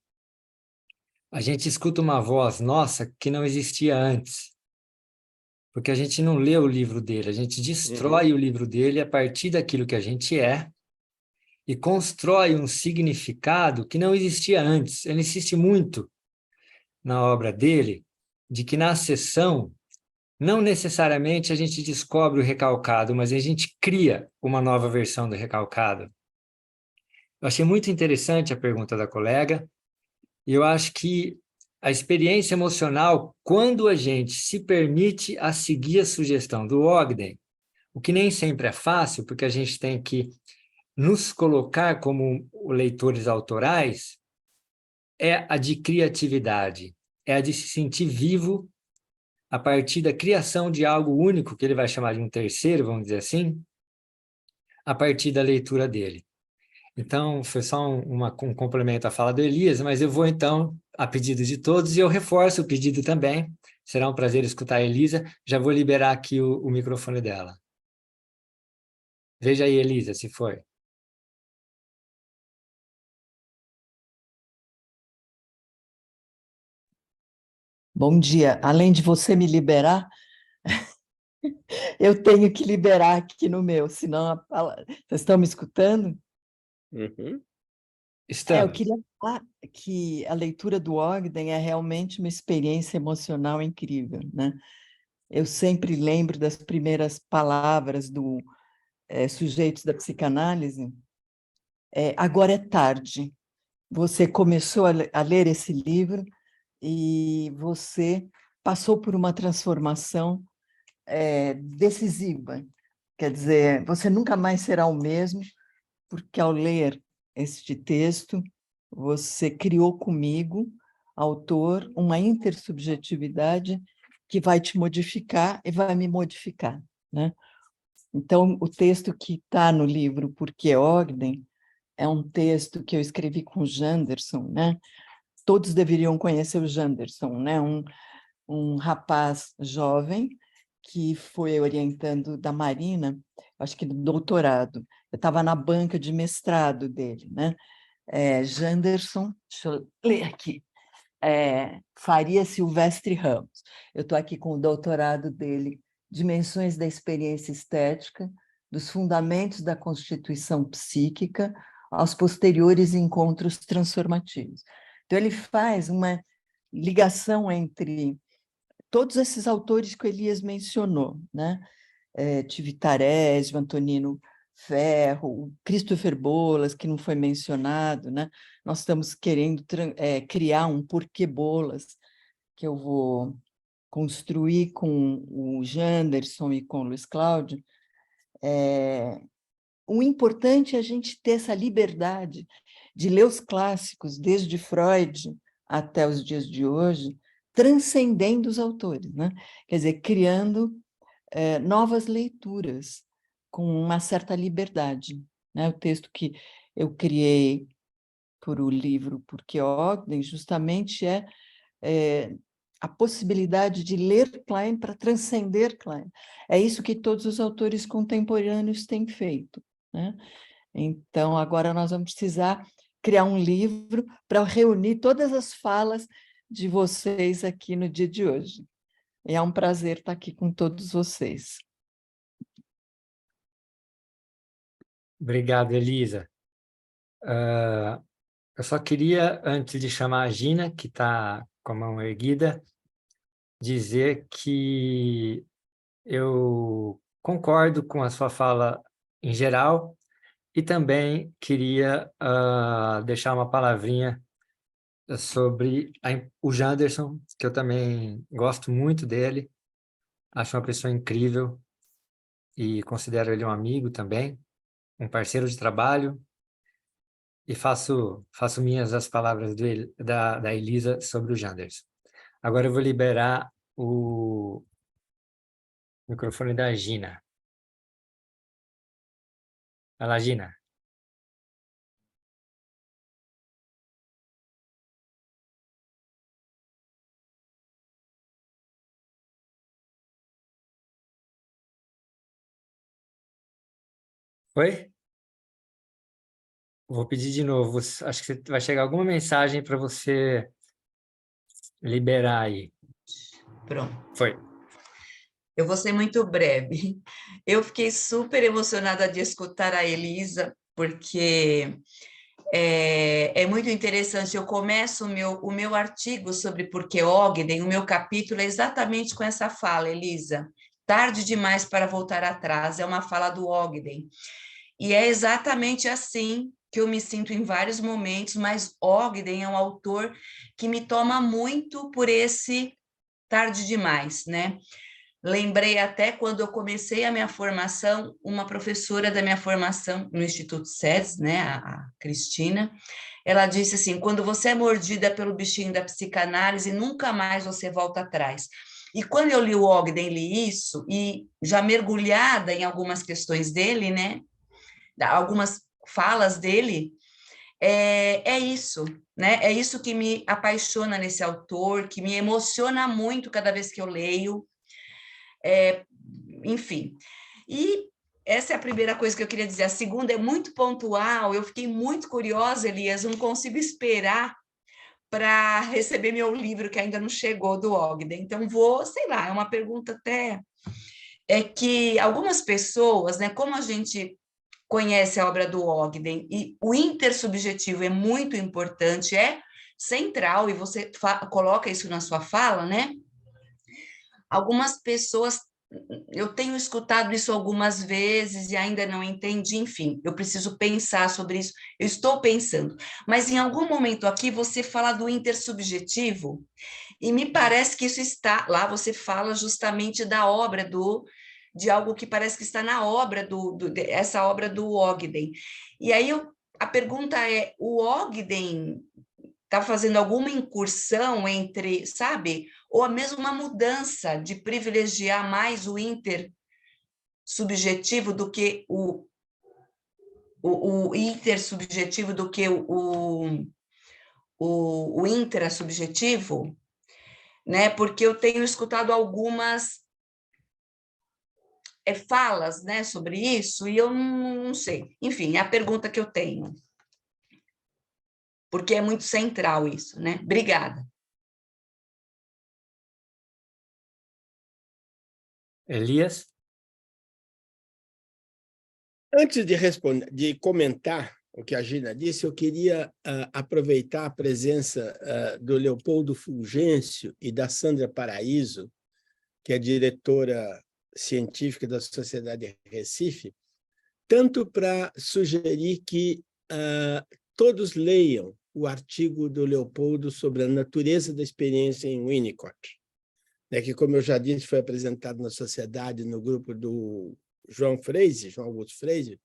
a gente escuta uma voz nossa que não existia antes. Porque a gente não lê o livro dele, a gente destrói o livro dele a partir daquilo que a gente é e constrói um significado que não existia antes. Ele insiste muito na obra dele de que na sessão não necessariamente a gente descobre o recalcado, mas a gente cria uma nova versão do recalcado. Eu achei muito interessante a pergunta da colega, e eu acho que a experiência emocional, quando a gente se permite a seguir a sugestão do Ogden, o que nem sempre é fácil, porque a gente tem que nos colocar como leitores autorais, é a de criatividade, é a de se sentir vivo a partir da criação de algo único, que ele vai chamar de um terceiro, vamos dizer assim, a partir da leitura dele. Então, foi só um complemento à fala do Elias, mas eu vou, então, a pedido de todos, e eu reforço o pedido também. Será um prazer escutar a Elisa. Já vou liberar aqui o microfone dela. Veja aí, Elisa, se foi. Bom dia. Além de você me liberar, eu tenho que liberar aqui no meu, senão vocês estão me escutando? Uhum. Eu queria falar que a leitura do Ogden é realmente uma experiência emocional incrível, né? Eu sempre lembro das primeiras palavras do Sujeitos da Psicanálise. Agora é tarde. Você começou a ler esse livro e você passou por uma transformação decisiva. Quer dizer, você nunca mais será o mesmo, porque ao ler este texto, você criou comigo, autor, uma intersubjetividade que vai te modificar e vai me modificar, né? Então, o texto que está no livro Por que Ogden é um texto que eu escrevi com o Janderson, né? Todos deveriam conhecer o Janderson, né? Um rapaz jovem que foi orientando da Marina, acho que do doutorado. Eu estava na banca de mestrado dele, né? Janderson, deixa eu ler aqui, Faria Silvestre Ramos. Eu estou aqui com o doutorado dele, Dimensões da Experiência Estética, dos Fundamentos da Constituição Psíquica aos posteriores encontros transformativos. Então, ele faz uma ligação entre todos esses autores que o Elias mencionou, né? Tivitarésio, Antonino Ferro, o Christopher Bolas, que não foi mencionado, né? Nós estamos querendo criar um Porquê Bolas, que eu vou construir com o Janderson e com o Luiz Cláudio. O importante é a gente ter essa liberdade de ler os clássicos, desde Freud até os dias de hoje, transcendendo os autores, né? Quer dizer, criando novas leituras com uma certa liberdade, né? O texto que eu criei por o livro Por que Ogden justamente é a possibilidade de ler Klein para transcender Klein. É isso que todos os autores contemporâneos têm feito, né? Então, agora nós vamos precisar criar um livro para reunir todas as falas de vocês aqui no dia de hoje. E é um prazer estar aqui com todos vocês. Obrigado, Elisa. Eu só queria, antes de chamar a Gina, que está com a mão erguida, dizer que eu concordo com a sua fala em geral e também queria deixar uma palavrinha sobre o Janderson, que eu também gosto muito dele, acho uma pessoa incrível e considero ele um amigo também, um parceiro de trabalho, e faço minhas as palavras da Elisa sobre o Janderson. Agora eu vou liberar o microfone da Gina. Vai lá, Gina. Oi? Vou pedir de novo. Acho que vai chegar alguma mensagem para você liberar aí. Pronto. Foi. Eu vou ser muito breve. Eu fiquei super emocionada de escutar a Elisa, porque é muito interessante. Eu começo o meu artigo sobre por que Ogden, o meu capítulo é exatamente com essa fala, Elisa. Tarde demais para voltar atrás, é uma fala do Ogden. E é exatamente assim que eu me sinto em vários momentos, mas Ogden é um autor que me toma muito por esse tarde demais, né? Lembrei até quando eu comecei a minha formação, uma professora da minha formação no Instituto SEDES, né, a Cristina, ela disse assim, quando você é mordida pelo bichinho da psicanálise, nunca mais você volta atrás. E quando eu li o Ogden, li isso, e já mergulhada em algumas questões dele, né, algumas falas dele, é isso, né? É isso que me apaixona nesse autor, que me emociona muito cada vez que eu leio, enfim. E essa é a primeira coisa que eu queria dizer. A segunda é muito pontual, eu fiquei muito curiosa, Elias, não consigo esperar para receber meu livro, que ainda não chegou, do Ogden. Então, sei lá, é uma pergunta até... É que algumas pessoas, né, como a gente conhece a obra do Ogden, e o intersubjetivo é muito importante, é central, e você coloca isso na sua fala, né? Algumas pessoas, eu tenho escutado isso algumas vezes e ainda não entendi, enfim, eu preciso pensar sobre isso, eu estou pensando, mas em algum momento aqui você fala do intersubjetivo, e me parece que isso está, lá você fala justamente da obra de algo que parece que está na obra essa obra do Ogden. E aí a pergunta é, o Ogden está fazendo alguma incursão entre, sabe, ou mesmo uma mudança de privilegiar mais o intersubjetivo do que o intersubjetivo do que o intrasubjetivo, né? Porque eu tenho escutado algumas falas, né, sobre isso, e eu não sei. Enfim, é a pergunta que eu tenho. Porque é muito central isso, né? Obrigada. Elias? Antes de responder, de comentar o que a Gina disse, eu queria aproveitar a presença do Leopoldo Fulgêncio e da Sandra Paraíso, que é diretora científica da Sociedade Recife, tanto para sugerir que todos leiam o artigo do Leopoldo sobre a natureza da experiência em Winnicott, né, que, como eu já disse, foi apresentado na Sociedade, no grupo do João Augusto Freire,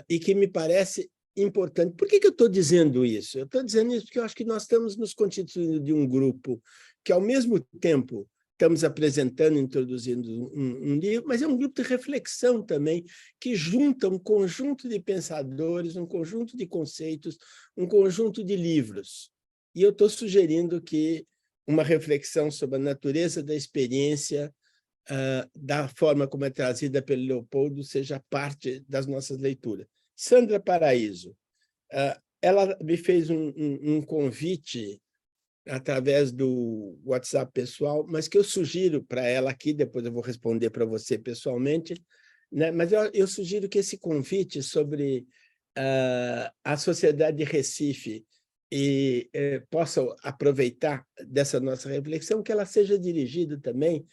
e que me parece importante. Por que eu estou dizendo isso? Eu estou dizendo isso porque eu acho que nós estamos nos constituindo de um grupo que, ao mesmo tempo, estamos apresentando, introduzindo um livro, mas é um grupo de reflexão também, que junta um conjunto de pensadores, um conjunto de conceitos, um conjunto de livros. E eu estou sugerindo que uma reflexão sobre a natureza da experiência, da forma como é trazida pelo Leopoldo, seja parte das nossas leituras. Sandra Paraíso, ela me fez um convite através do WhatsApp pessoal, mas que eu sugiro para ela aqui, depois eu vou responder para você pessoalmente, né? Mas eu sugiro que esse convite sobre a Sociedade de Recife possa aproveitar dessa nossa reflexão, que ela seja dirigida também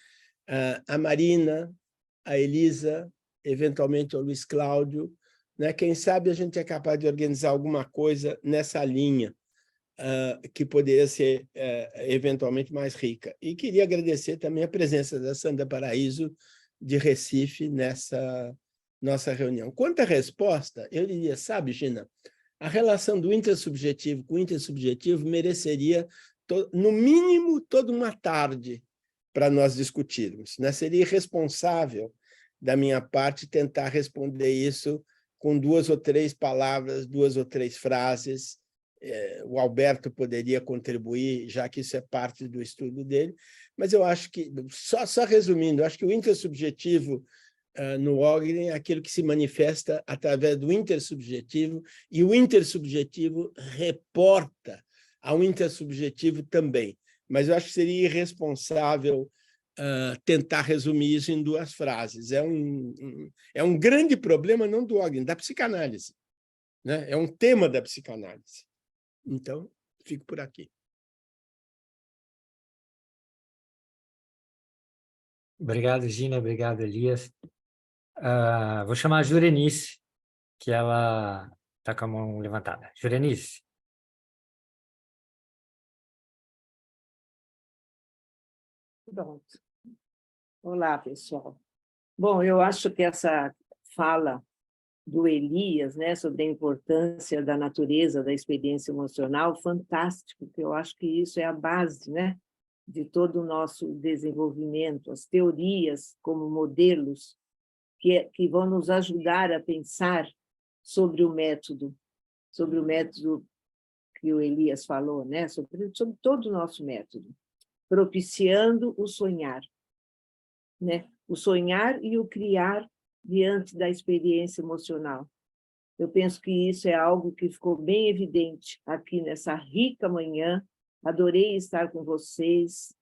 a Marina, a Elisa, eventualmente ao Luiz Cláudio, né? Quem sabe a gente é capaz de organizar alguma coisa nessa linha, que poderia ser eventualmente mais rica. E queria agradecer também a presença da Sandra Paraíso, de Recife, nessa nossa reunião. Quanto à resposta, eu diria, sabe, Gina, a relação do intersubjetivo com o intersubjetivo mereceria, no mínimo, toda uma tarde para nós discutirmos, né? Seria irresponsável da minha parte tentar responder isso com 2 ou 3 palavras, 2 ou 3 frases. O Alberto poderia contribuir, já que isso é parte do estudo dele, mas eu acho que, só resumindo, eu acho que o intersubjetivo no Ogden é aquilo que se manifesta através do intersubjetivo, e o intersubjetivo reporta ao intersubjetivo também. Mas eu acho que seria irresponsável tentar resumir isso em 2 frases. É um grande problema, não do Ogden, da psicanálise, né? É um tema da psicanálise. Então, fico por aqui. Obrigado, Gina. Obrigado, Elias. Vou chamar a Jurenice, que ela está com a mão levantada. Jurenice. Pronto. Olá, pessoal. Bom, eu acho que essa fala do Elias, né, sobre a importância da natureza da experiência emocional, fantástico, porque eu acho que isso é a base, né, de todo o nosso desenvolvimento, as teorias como modelos que vão nos ajudar a pensar sobre o método que o Elias falou, né, sobre todo o nosso método, propiciando o sonhar, né? O sonhar e o criar diante da experiência emocional. Eu penso que isso é algo que ficou bem evidente aqui nessa rica manhã. Adorei estar com vocês,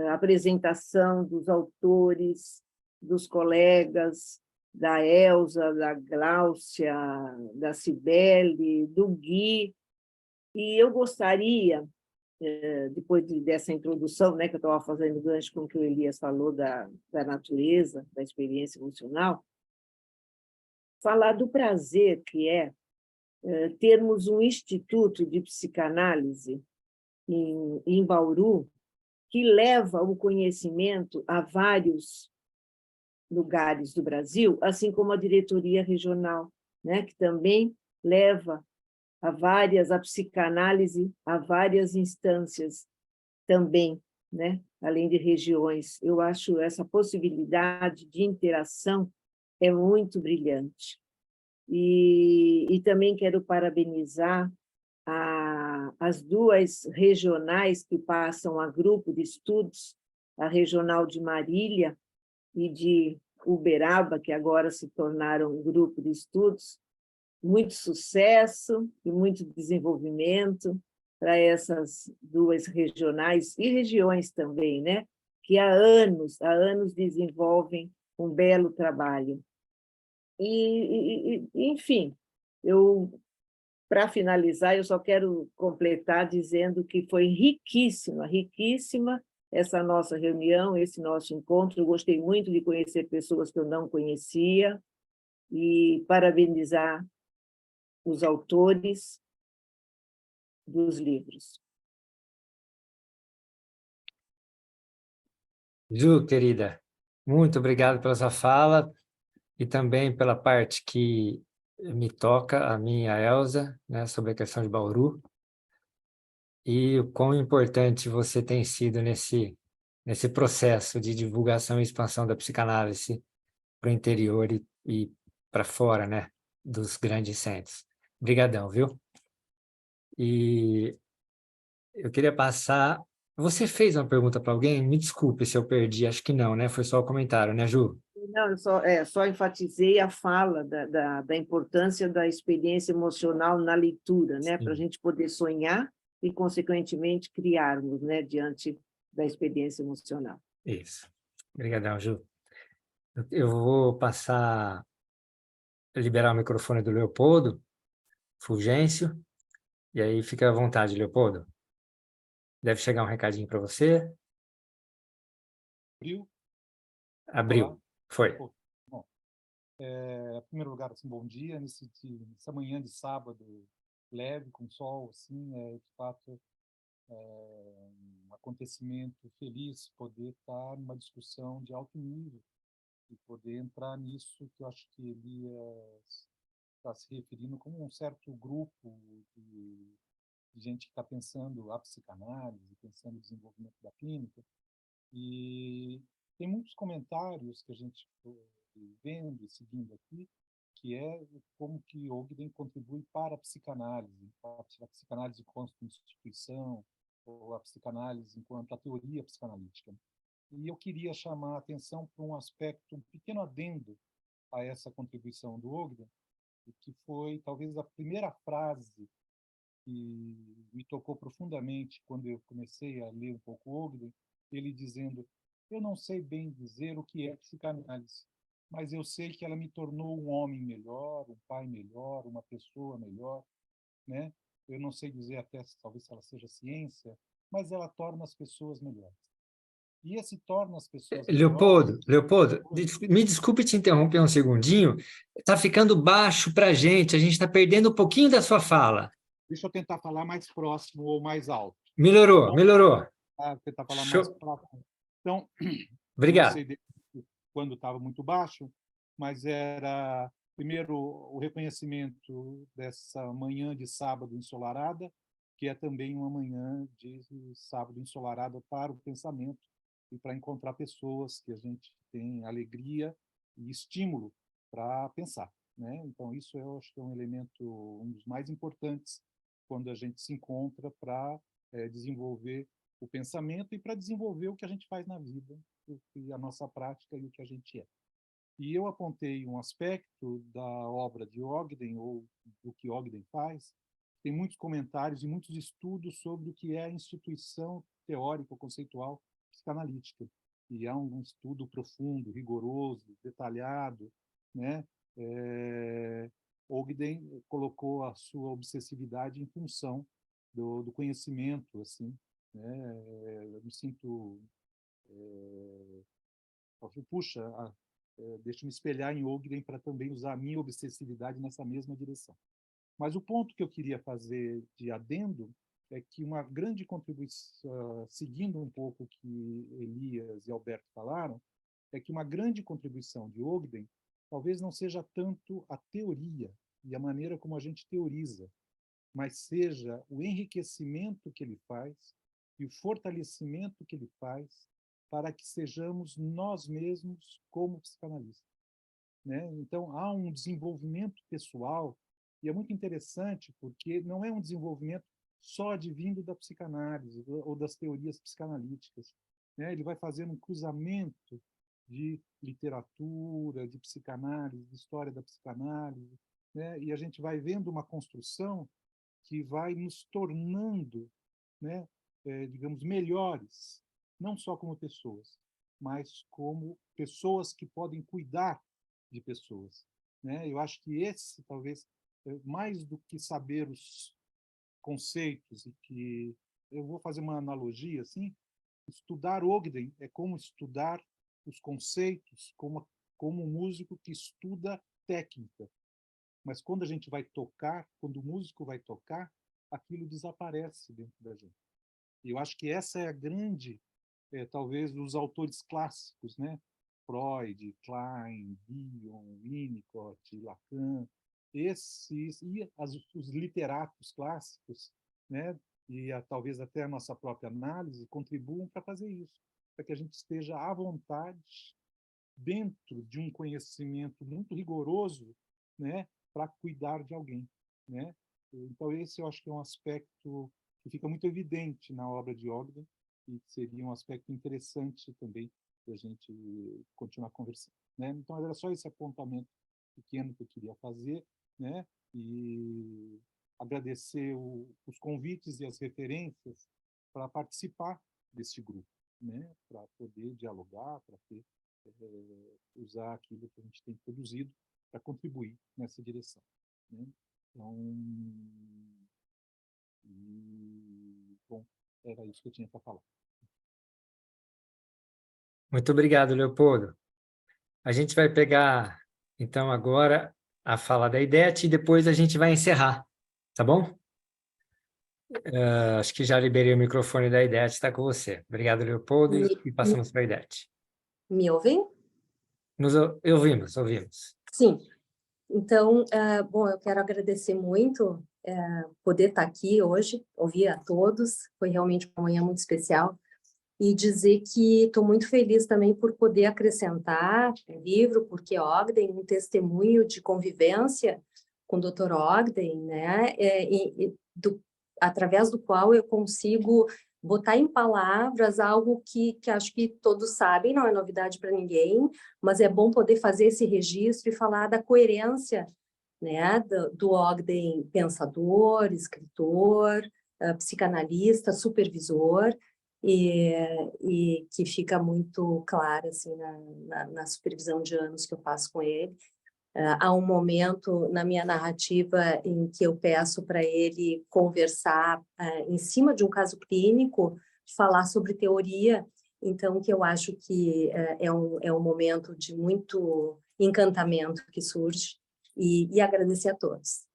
a apresentação dos autores, dos colegas, da Elza, da Gláucia, da Cibele, do Gui, e eu gostaria, depois dessa introdução, né, que eu estava fazendo gancho com o que o Elias falou da natureza, da experiência emocional, falar do prazer que é termos um instituto de psicanálise em Bauru, que leva o conhecimento a vários lugares do Brasil, assim como a diretoria regional, né, que também leva a psicanálise a várias instâncias também, né, além de regiões. Eu acho essa possibilidade de interação é muito brilhante. E também quero parabenizar as 2 regionais que passam a grupo de estudos, a regional de Marília e de Uberaba, que agora se tornaram um grupo de estudos. Muito sucesso e muito desenvolvimento para essas 2 regionais e regiões também, né? Que há anos desenvolvem um belo trabalho. Enfim, para finalizar, eu só quero completar dizendo que foi riquíssima essa nossa reunião, esse nosso encontro. Eu gostei muito de conhecer pessoas que eu não conhecia e parabenizar os autores dos livros. Ju, querida, muito obrigado pela sua fala e também pela parte que me toca, a mim e a Elza, né, sobre a questão de Bauru, e o quão importante você tem sido nesse processo de divulgação e expansão da psicanálise para o interior e para fora, né, dos grandes centros. Obrigadão, viu? E eu queria passar... Você fez uma pergunta para alguém? Me desculpe se eu perdi, acho que não, né? Foi só o comentário, né, Ju? Não, eu só enfatizei a fala da importância da experiência emocional na leitura, né? Para a gente poder sonhar e, consequentemente, criarmos, né? Diante da experiência emocional. Isso. Obrigadão, Ju. Eu vou liberar o microfone do Leopoldo Fulgêncio, e aí fica à vontade, Leopoldo. Deve chegar um recadinho para você. Abriu? Abriu. Olá. Foi. Bom, em primeiro lugar, assim, bom dia. Nessa manhã de sábado, leve, com sol, assim, de fato, um acontecimento feliz poder estar numa discussão de alto nível e poder entrar nisso que eu acho que Elias está se referindo como um certo grupo de gente que está pensando a psicanálise, pensando o desenvolvimento da clínica, e tem muitos comentários que a gente foi vendo e seguindo aqui, que é como que Ogden contribui para a psicanálise enquanto instituição, ou a psicanálise enquanto a teoria psicanalítica. E eu queria chamar a atenção para um aspecto, um pequeno adendo a essa contribuição do Ogden, que foi talvez a primeira frase que me tocou profundamente quando eu comecei a ler um pouco Ogden, ele dizendo: eu não sei bem dizer o que é psicanálise, mas eu sei que ela me tornou um homem melhor, um pai melhor, uma pessoa melhor, né? Eu não sei dizer até talvez ela seja ciência, mas ela torna as pessoas melhores. E esse torna as pessoas Leopoldo, melhores... me desculpe te interromper um segundinho, está ficando baixo para a gente está perdendo um pouquinho da sua fala. Deixa eu tentar falar mais próximo ou mais alto. Melhorou, então, melhorou. Tentar falar Show. mais próximo. Então, Obrigado. não sei quando estava muito baixo, mas era, primeiro, o reconhecimento dessa manhã de sábado ensolarada, que é também uma manhã de sábado ensolarada para o pensamento e para encontrar pessoas que a gente tem alegria e estímulo para pensar, né? Então, isso eu acho que é um elemento, um dos mais importantes quando a gente se encontra para desenvolver o pensamento e para desenvolver o que a gente faz na vida, a nossa prática e o que a gente é. E eu apontei um aspecto da obra de Ogden, ou do que Ogden faz. Tem muitos comentários e muitos estudos sobre o que é a instituição teórica, conceitual, psicanalítica. E é um estudo profundo, rigoroso, detalhado, né? Ogden colocou a sua obsessividade em função do conhecimento, assim, né? Eu me sinto... puxa, deixa eu me espelhar em Ogden para também usar a minha obsessividade nessa mesma direção. Mas o ponto que eu queria fazer de adendo é que uma grande contribuição, seguindo um pouco o que Elias e Alberto falaram, é que uma grande contribuição de Ogden talvez não seja tanto a teoria e a maneira como a gente teoriza, mas seja o enriquecimento que ele faz e o fortalecimento que ele faz para que sejamos nós mesmos como psicanalistas, né? Então, há um desenvolvimento pessoal, e é muito interessante porque não é um desenvolvimento só advindo da psicanálise ou das teorias psicanalíticas, né? Ele vai fazendo um cruzamento de literatura, de psicanálise, de história da psicanálise, né? E a gente vai vendo uma construção que vai nos tornando, né, digamos, melhores, não só como pessoas, mas como pessoas que podem cuidar de pessoas, né? Eu acho que esse, talvez, mais do que saber os conceitos, e que eu vou fazer uma analogia assim, estudar Ogden é como estudar os conceitos, como um músico que estuda técnica. Mas quando a gente vai tocar, quando o músico vai tocar, aquilo desaparece dentro da gente. E eu acho que essa é a grande, talvez, dos autores clássicos, né? Freud, Klein, Bion, Winnicott, Lacan, esses e os literatos clássicos, né? E talvez até a nossa própria análise contribuam para fazer isso, para que a gente esteja à vontade dentro de um conhecimento muito rigoroso, né? Para cuidar de alguém, né? Então esse eu acho que é um aspecto que fica muito evidente na obra de Ogden e seria um aspecto interessante também para a gente continuar conversando, né? Então era só esse apontamento pequeno que eu queria fazer, né? E agradecer os convites e as referências para participar desse grupo, né? Para poder dialogar, para usar aquilo que a gente tem produzido para contribuir nessa direção, né? Então, bom, era isso que eu tinha para falar. Muito obrigado, Leopoldo. A gente vai pegar, então, agora a fala da Idete e depois a gente vai encerrar, tá bom? Acho que já liberei o microfone da Idete, está com você. Obrigado, Leopoldo, e passamos para a Idete. Me ouvem? Ouvimos. Sim. Então, bom, eu quero agradecer muito poder estar aqui hoje, ouvir a todos, foi realmente uma manhã muito especial, e dizer que estou muito feliz também por poder acrescentar o livro, porque Ogden, um testemunho de convivência com o Dr. Ogden, né, através do qual eu consigo botar em palavras algo que acho que todos sabem, não é novidade para ninguém, mas é bom poder fazer esse registro e falar da coerência, né, do Ogden pensador, escritor, psicanalista, supervisor, e que fica muito claro assim, na supervisão de anos que eu faço com ele. Há um momento na minha narrativa em que eu peço para ele conversar em cima de um caso clínico, falar sobre teoria, então que eu acho que é um momento de muito encantamento que surge, e agradecer a todos.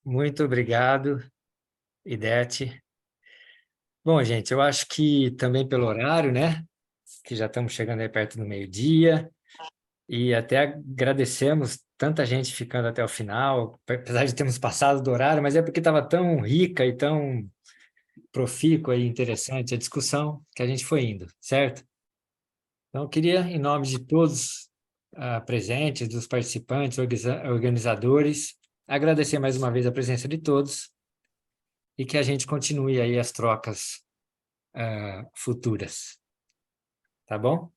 Muito obrigado, Idete. Bom, gente, eu acho que também pelo horário, né? Que já estamos chegando aí perto do meio-dia, e até agradecemos tanta gente ficando até o final, apesar de termos passado do horário, mas é porque estava tão rica e tão profícua e interessante a discussão que a gente foi indo, certo? Então, eu queria, em nome de todos presentes, dos participantes, organizadores, agradecer mais uma vez a presença de todos e que a gente continue aí as trocas futuras. Tá bom?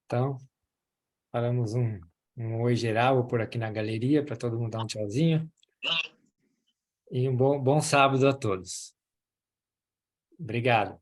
Então, falamos um oi geral por aqui na galeria, para todo mundo dar um tchauzinho. E um bom sábado a todos. Obrigado.